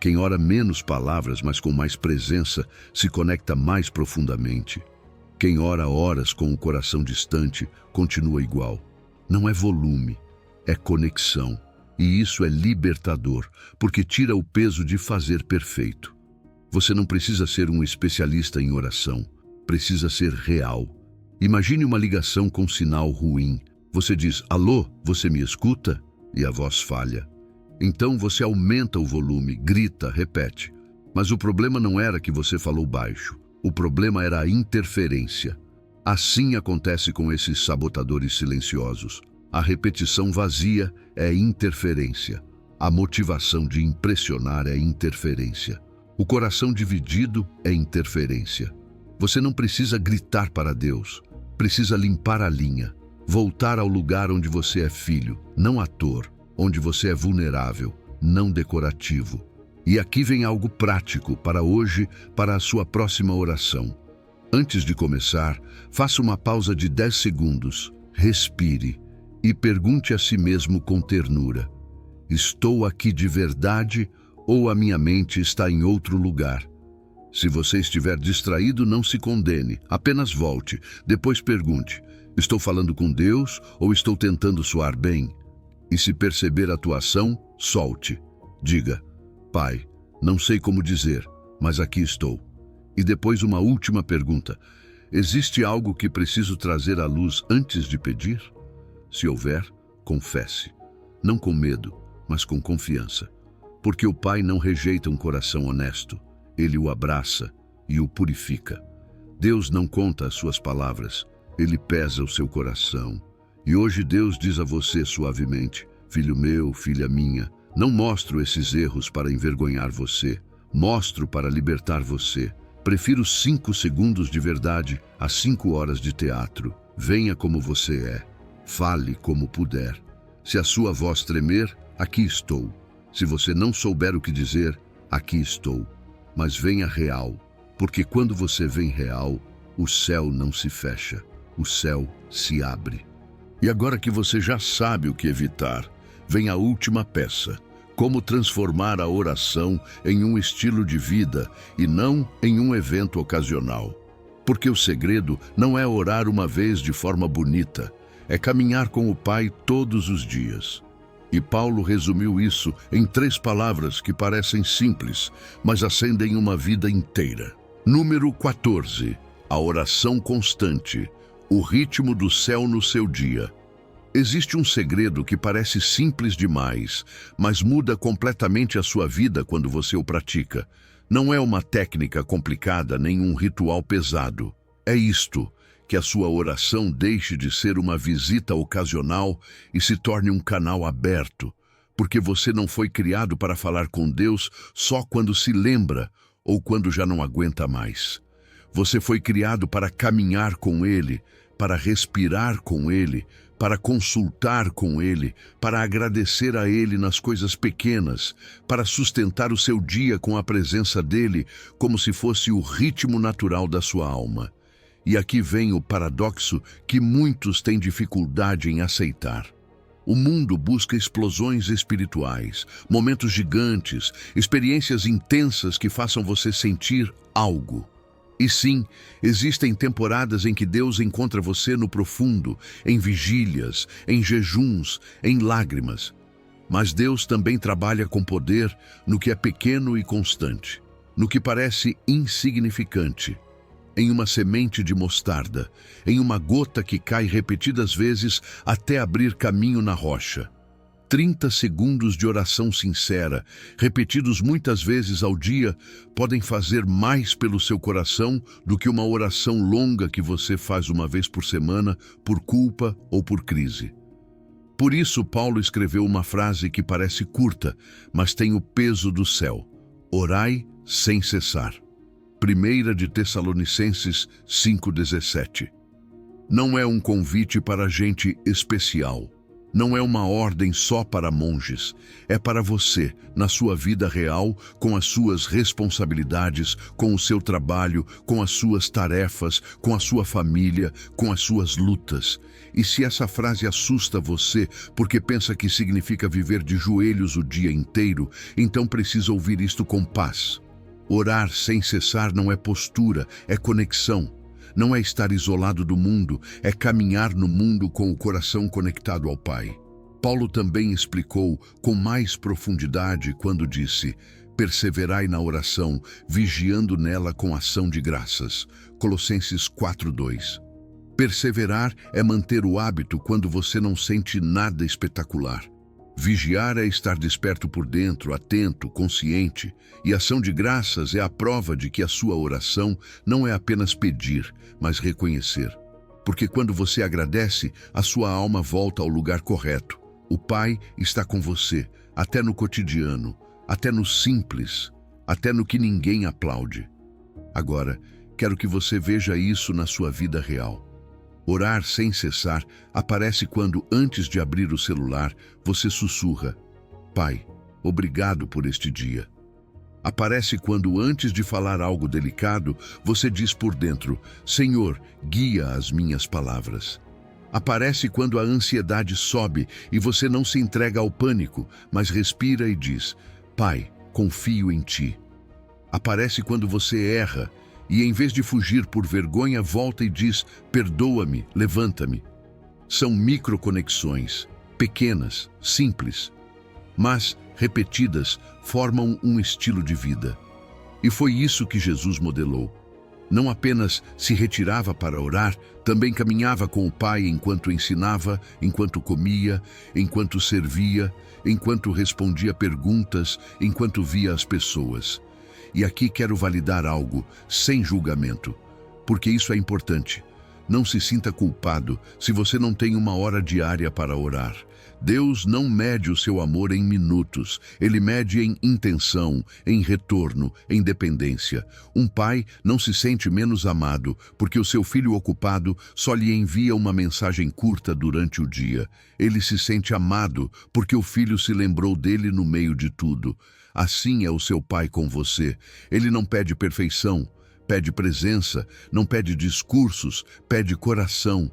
Quem ora menos palavras, mas com mais presença, se conecta mais profundamente. Quem ora horas com o coração distante, continua igual. Não é volume, é conexão. E isso é libertador, porque tira o peso de fazer perfeito. Você não precisa ser um especialista em oração, precisa ser real. Imagine uma ligação com sinal ruim. Você diz: alô, você me escuta? E a voz falha. Então você aumenta o volume, grita, repete. Mas o problema não era que você falou baixo. O problema era a interferência. Assim acontece com esses sabotadores silenciosos. A repetição vazia é interferência. A motivação de impressionar é interferência. O coração dividido é interferência. Você não precisa gritar para Deus. Precisa limpar a linha. Voltar ao lugar onde você é filho, não ator. Onde você é vulnerável, não decorativo. E aqui vem algo prático para hoje, para a sua próxima oração. Antes de começar, faça uma pausa de 10 segundos, respire e pergunte a si mesmo com ternura: estou aqui de verdade ou a minha mente está em outro lugar? Se você estiver distraído, não se condene, apenas volte. Depois pergunte: estou falando com Deus ou estou tentando soar bem? E se perceber a tua ação, solte. Diga: Pai, não sei como dizer, mas aqui estou. E depois uma última pergunta: existe algo que preciso trazer à luz antes de pedir? Se houver, confesse. Não com medo, mas com confiança. Porque o Pai não rejeita um coração honesto. Ele o abraça e o purifica. Deus não conta as suas palavras. Ele pesa o seu coração. E hoje Deus diz a você suavemente: filho meu, filha minha, não mostro esses erros para envergonhar você, mostro para libertar você. Prefiro 5 segundos de verdade a 5 horas de teatro. Venha como você é, fale como puder. Se a sua voz tremer, aqui estou. Se você não souber o que dizer, aqui estou. Mas venha real, porque quando você vem real, o céu não se fecha, o céu se abre. E agora que você já sabe o que evitar, vem a última peça: como transformar a oração em um estilo de vida e não em um evento ocasional. Porque o segredo não é orar uma vez de forma bonita, é caminhar com o Pai todos os dias. E Paulo resumiu isso em 3 palavras que parecem simples, mas acendem uma vida inteira. Número 14. A oração constante. O ritmo do céu no seu dia. Existe um segredo que parece simples demais, mas muda completamente a sua vida quando você o pratica. Não é uma técnica complicada nem um ritual pesado. É isto: que a sua oração deixe de ser uma visita ocasional e se torne um canal aberto, porque você não foi criado para falar com Deus só quando se lembra ou quando já não aguenta mais. Você foi criado para caminhar com Ele, para respirar com Ele, para consultar com Ele, para agradecer a Ele nas coisas pequenas, para sustentar o seu dia com a presença dEle, como se fosse o ritmo natural da sua alma. E aqui vem o paradoxo que muitos têm dificuldade em aceitar. O mundo busca explosões espirituais, momentos gigantes, experiências intensas que façam você sentir algo. E sim, existem temporadas em que Deus encontra você no profundo, em vigílias, em jejuns, em lágrimas. Mas Deus também trabalha com poder no que é pequeno e constante, no que parece insignificante, em uma semente de mostarda, em uma gota que cai repetidas vezes até abrir caminho na rocha. 30 segundos de oração sincera, repetidos muitas vezes ao dia, podem fazer mais pelo seu coração do que uma oração longa que você faz uma vez por semana por culpa ou por crise. Por isso, Paulo escreveu uma frase que parece curta, mas tem o peso do céu: orai sem cessar. 1 de Tessalonicenses 5,17. Não é um convite para gente especial. Não é uma ordem só para monges. É para você, na sua vida real, com as suas responsabilidades, com o seu trabalho, com as suas tarefas, com a sua família, com as suas lutas. E se essa frase assusta você porque pensa que significa viver de joelhos o dia inteiro, então precisa ouvir isto com paz. Orar sem cessar não é postura, é conexão. Não é estar isolado do mundo, é caminhar no mundo com o coração conectado ao Pai. Paulo também explicou com mais profundidade quando disse: perseverai na oração, vigiando nela com ação de graças. Colossenses 4:2. Perseverar é manter o hábito quando você não sente nada espetacular. Vigiar é estar desperto por dentro, atento, consciente, e ação de graças é a prova de que a sua oração não é apenas pedir, mas reconhecer. Porque quando você agradece, a sua alma volta ao lugar correto. O Pai está com você, até no cotidiano, até no simples, até no que ninguém aplaude. Agora, quero que você veja isso na sua vida real. Orar sem cessar aparece quando, antes de abrir o celular, você sussurra: Pai, obrigado por este dia. Aparece quando, antes de falar algo delicado, você diz por dentro: Senhor, guia as minhas palavras. Aparece quando a ansiedade sobe e você não se entrega ao pânico, mas respira e diz: Pai, confio em Ti. Aparece quando você erra e, em vez de fugir por vergonha, volta e diz: perdoa-me, levanta-me. São microconexões, pequenas, simples, mas, repetidas, formam um estilo de vida. E foi isso que Jesus modelou. Não apenas se retirava para orar, também caminhava com o Pai enquanto ensinava, enquanto comia, enquanto servia, enquanto respondia perguntas, enquanto via as pessoas. E aqui quero validar algo, sem julgamento, porque isso é importante. Não se sinta culpado se você não tem uma hora diária para orar. Deus não mede o seu amor em minutos, Ele mede em intenção, em retorno, em dependência. Um pai não se sente menos amado porque o seu filho ocupado só lhe envia uma mensagem curta durante o dia. Ele se sente amado porque o filho se lembrou dele no meio de tudo. Assim é o seu pai com você. Ele não pede perfeição, pede presença, não pede discursos, pede coração.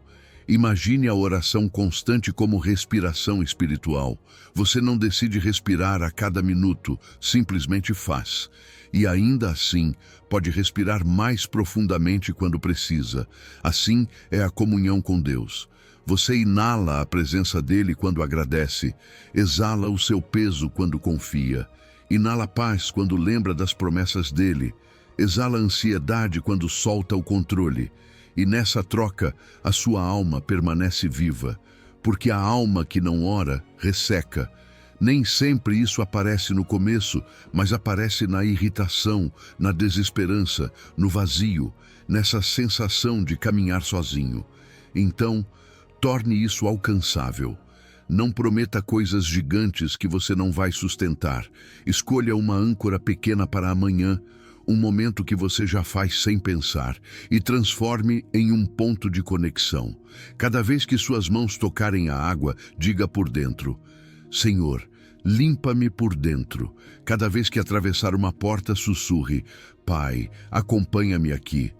Imagine a oração constante como respiração espiritual. Você não decide respirar a cada minuto, simplesmente faz. E ainda assim, pode respirar mais profundamente quando precisa. Assim é a comunhão com Deus. Você inala a presença dele quando agradece, exala o seu peso quando confia, inala paz quando lembra das promessas dele, exala ansiedade quando solta o controle. E nessa troca, a sua alma permanece viva, porque a alma que não ora, resseca. Nem sempre isso aparece no começo, mas aparece na irritação, na desesperança, no vazio, nessa sensação de caminhar sozinho. Então, torne isso alcançável. Não prometa coisas gigantes que você não vai sustentar. Escolha uma âncora pequena para amanhã, um momento que você já faz sem pensar, e transforme em um ponto de conexão. Cada vez que suas mãos tocarem a água, diga por dentro: Senhor, limpa-me por dentro. Cada vez que atravessar uma porta, sussurre: Pai, acompanha-me aqui.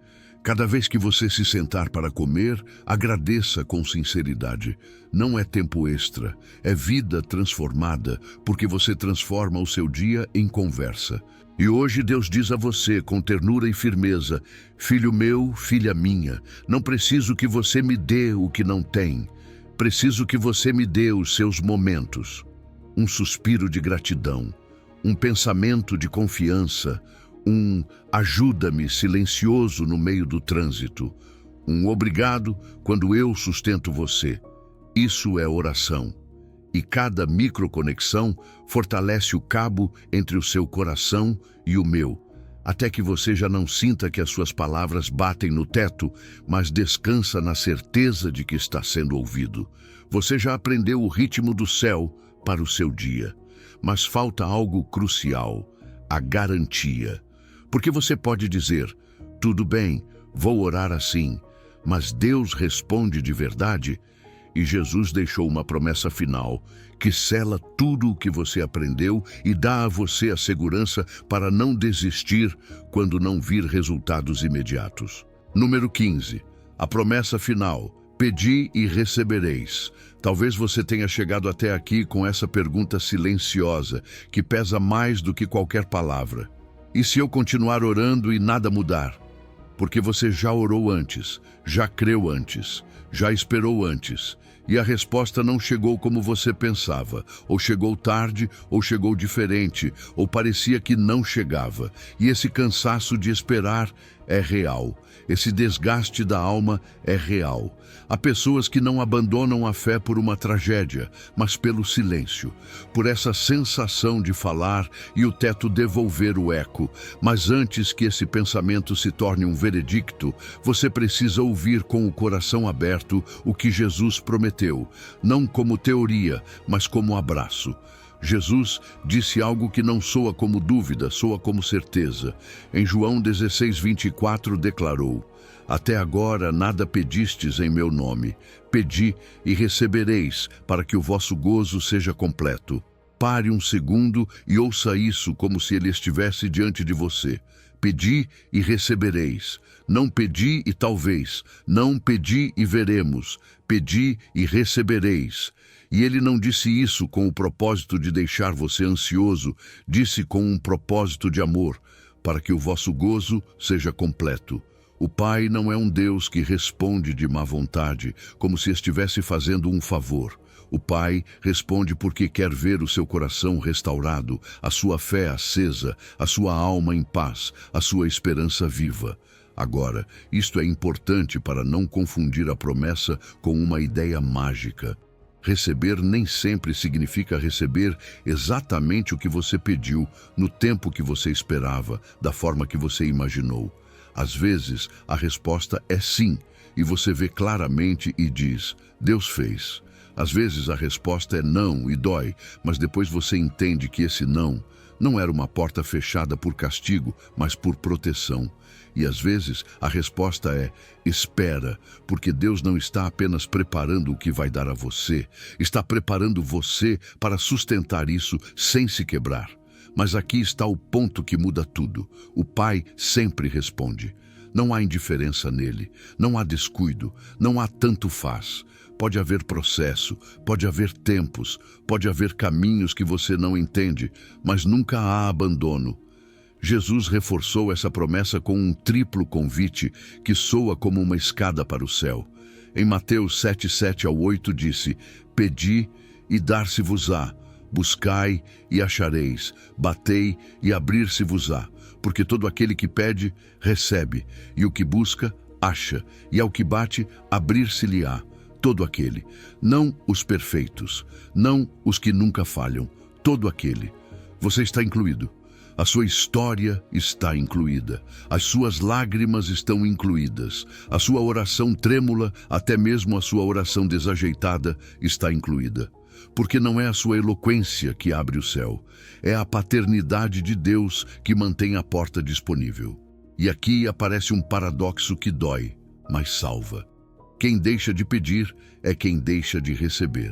Cada vez que você se sentar para comer, agradeça com sinceridade. Não é tempo extra, é vida transformada, porque você transforma o seu dia em conversa. E hoje Deus diz a você com ternura e firmeza: filho meu, filha minha, não preciso que você me dê o que não tem. Preciso que você me dê os seus momentos. Um suspiro de gratidão, um pensamento de confiança, um ajuda-me silencioso no meio do trânsito, um obrigado quando eu sustento você. Isso é oração. E cada microconexão fortalece o cabo entre o seu coração e o meu, até que você já não sinta que as suas palavras batem no teto, mas descansa na certeza de que está sendo ouvido. Você já aprendeu o ritmo do céu para o seu dia, mas falta algo crucial: a garantia. Porque você pode dizer: tudo bem, vou orar assim, mas Deus responde de verdade. E Jesus deixou uma promessa final, que sela tudo o que você aprendeu e dá a você a segurança para não desistir quando não vir resultados imediatos. Número 15. A promessa final. Pedi e recebereis. Talvez você tenha chegado até aqui com essa pergunta silenciosa, que pesa mais do que qualquer palavra. E se eu continuar orando e nada mudar? Porque você já orou antes, já creu antes, já esperou antes, e a resposta não chegou como você pensava, ou chegou tarde, ou chegou diferente, ou parecia que não chegava. E esse cansaço de esperar é real. Esse desgaste da alma é real. Há pessoas que não abandonam a fé por uma tragédia, mas pelo silêncio, por essa sensação de falar e o teto devolver o eco. Mas antes que esse pensamento se torne um veredicto, você precisa ouvir com o coração aberto o que Jesus prometeu, não como teoria, mas como abraço. Jesus disse algo que não soa como dúvida, soa como certeza. Em João 16:24 declarou: Até agora nada pedistes em meu nome. Pedi e recebereis, para que o vosso gozo seja completo. Pare um segundo e ouça isso como se ele estivesse diante de você. Pedi e recebereis. Não pedi e talvez. Não pedi e veremos. Pedi e recebereis. E ele não disse isso com o propósito de deixar você ansioso, disse com um propósito de amor, para que o vosso gozo seja completo. O Pai não é um Deus que responde de má vontade, como se estivesse fazendo um favor. O Pai responde porque quer ver o seu coração restaurado, a sua fé acesa, a sua alma em paz, a sua esperança viva. Agora, isto é importante para não confundir a promessa com uma ideia mágica. Receber nem sempre significa receber exatamente o que você pediu, no tempo que você esperava, da forma que você imaginou. Às vezes, a resposta é sim, e você vê claramente e diz: Deus fez. Às vezes a resposta é não e dói, mas depois você entende que esse não era uma porta fechada por castigo, mas por proteção. E às vezes a resposta é: espera, porque Deus não está apenas preparando o que vai dar a você, está preparando você para sustentar isso sem se quebrar. Mas aqui está o ponto que muda tudo. O Pai sempre responde. Não há indiferença nele, não há descuido, não há tanto faz. Pode haver processo, pode haver tempos, pode haver caminhos que você não entende, mas nunca há abandono. Jesus reforçou essa promessa com um triplo convite que soa como uma escada para o céu. Em Mateus 7:7-8 disse: Pedi e dar-se-vos-á, buscai e achareis, batei e abrir-se-vos-á, porque todo aquele que pede, recebe, e o que busca, acha, e ao que bate, abrir-se-lhe-á. Todo aquele, não os perfeitos, não os que nunca falham, todo aquele. Você está incluído. A sua história está incluída, as suas lágrimas estão incluídas, a sua oração trêmula, até mesmo a sua oração desajeitada está incluída. Porque não é a sua eloquência que abre o céu, é a paternidade de Deus que mantém a porta disponível. E aqui aparece um paradoxo que dói, mas salva. Quem deixa de pedir é quem deixa de receber.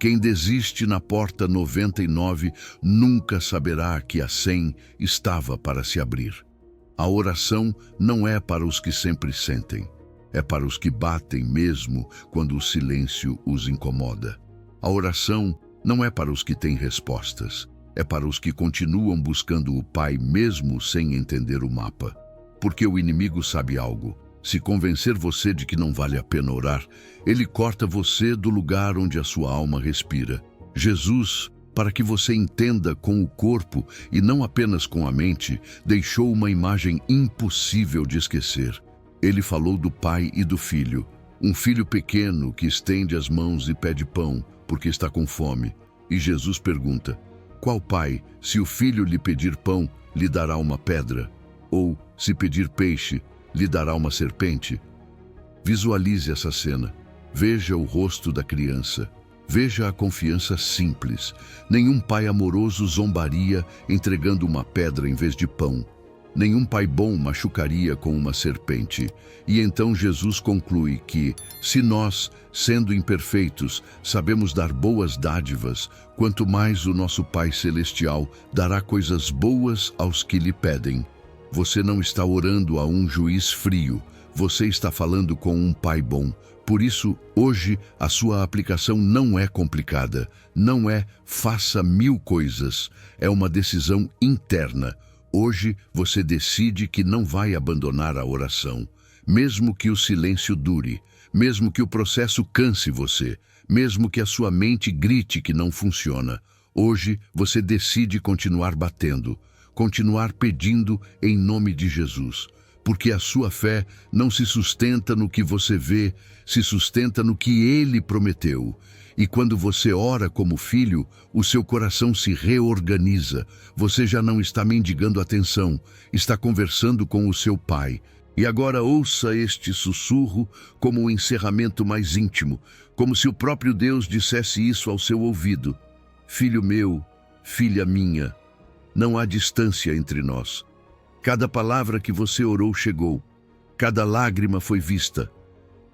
Quem desiste na porta 99 nunca saberá que a 100 estava para se abrir. A oração não é para os que sempre sentem, é para os que batem mesmo quando o silêncio os incomoda. A oração não é para os que têm respostas, é para os que continuam buscando o Pai mesmo sem entender o mapa. Porque o inimigo sabe algo. Se convencer você de que não vale a pena orar, ele corta você do lugar onde a sua alma respira. Jesus, para que você entenda com o corpo e não apenas com a mente, deixou uma imagem impossível de esquecer. Ele falou do Pai e do Filho, um filho pequeno que estende as mãos e pede pão, porque está com fome. E Jesus pergunta: qual pai, se o filho lhe pedir pão, lhe dará uma pedra? Ou, se pedir peixe, lhe dará uma serpente? Visualize essa cena. Veja o rosto da criança. Veja a confiança simples. Nenhum pai amoroso zombaria entregando uma pedra em vez de pão. Nenhum pai bom machucaria com uma serpente. E então Jesus conclui que, se nós, sendo imperfeitos, sabemos dar boas dádivas, quanto mais o nosso Pai Celestial dará coisas boas aos que lhe pedem. Você não está orando a um juiz frio, você está falando com um Pai bom. Por isso, hoje, a sua aplicação não é complicada, não é faça 1000 coisas, é uma decisão interna. Hoje, você decide que não vai abandonar a oração, mesmo que o silêncio dure, mesmo que o processo canse você, mesmo que a sua mente grite que não funciona. Hoje, você decide continuar batendo, continuar pedindo em nome de Jesus. Porque a sua fé não se sustenta no que você vê, se sustenta no que Ele prometeu. E quando você ora como filho, o seu coração se reorganiza. Você já não está mendigando atenção, está conversando com o seu Pai. E agora ouça este sussurro como um encerramento mais íntimo, como se o próprio Deus dissesse isso ao seu ouvido. Filho meu, filha minha, não há distância entre nós. Cada palavra que você orou chegou, cada lágrima foi vista,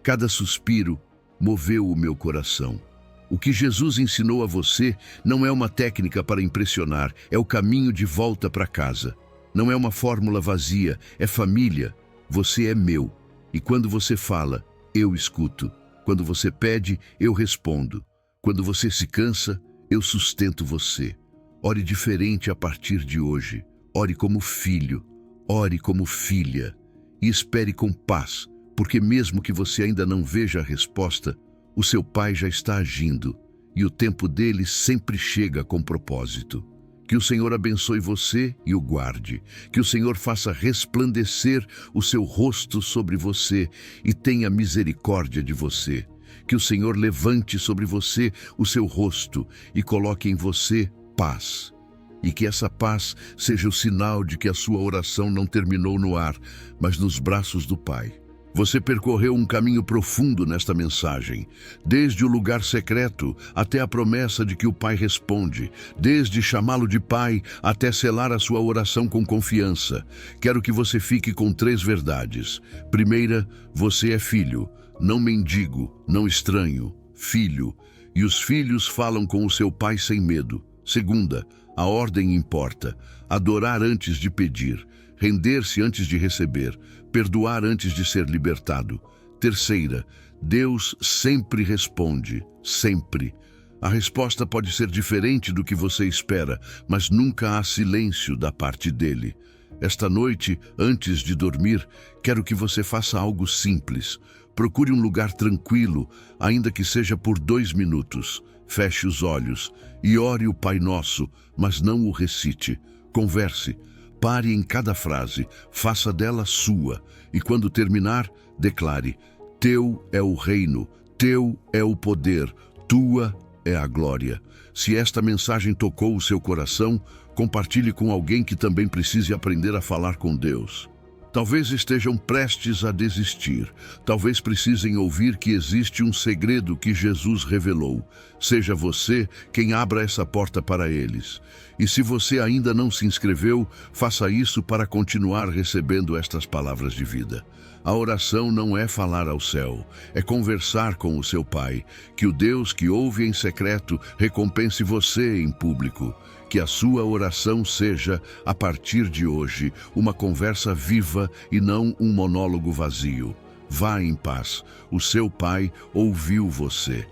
cada suspiro moveu o meu coração. O que Jesus ensinou a você não é uma técnica para impressionar, é o caminho de volta para casa. Não é uma fórmula vazia, é família. Você é meu. E quando você fala, eu escuto. Quando você pede, eu respondo. Quando você se cansa, eu sustento você. Ore diferente a partir de hoje. Ore como filho. Ore como filha e espere com paz, porque mesmo que você ainda não veja a resposta, o seu Pai já está agindo e o tempo dele sempre chega com propósito. Que o Senhor abençoe você e o guarde. Que o Senhor faça resplandecer o seu rosto sobre você e tenha misericórdia de você. Que o Senhor levante sobre você o seu rosto e coloque em você paz. E que essa paz seja o sinal de que a sua oração não terminou no ar, mas nos braços do Pai. Você percorreu um caminho profundo nesta mensagem, desde o lugar secreto até a promessa de que o Pai responde, desde chamá-lo de Pai até selar a sua oração com confiança. Quero que você fique com 3 verdades. Primeira, você é filho, não mendigo, não estranho, filho, e os filhos falam com o seu pai sem medo. Segunda, a ordem importa, adorar antes de pedir, render-se antes de receber, perdoar antes de ser libertado. Terceira, Deus sempre responde, sempre. A resposta pode ser diferente do que você espera, mas nunca há silêncio da parte dele. Esta noite, antes de dormir, quero que você faça algo simples. Procure um lugar tranquilo, ainda que seja por 2 minutos. Feche os olhos e ore o Pai Nosso, mas não o recite. Converse, pare em cada frase, faça dela sua, e quando terminar, declare: Teu é o reino, Teu é o poder, Tua é a glória. Se esta mensagem tocou o seu coração, compartilhe com alguém que também precise aprender a falar com Deus. Talvez estejam prestes a desistir. Talvez precisem ouvir que existe um segredo que Jesus revelou. Seja você quem abra essa porta para eles. E se você ainda não se inscreveu, faça isso para continuar recebendo estas palavras de vida. A oração não é falar ao céu, é conversar com o seu Pai. Que o Deus que ouve em secreto recompense você em público. Que a sua oração seja, a partir de hoje, uma conversa viva e não um monólogo vazio. Vá em paz. O seu Pai ouviu você.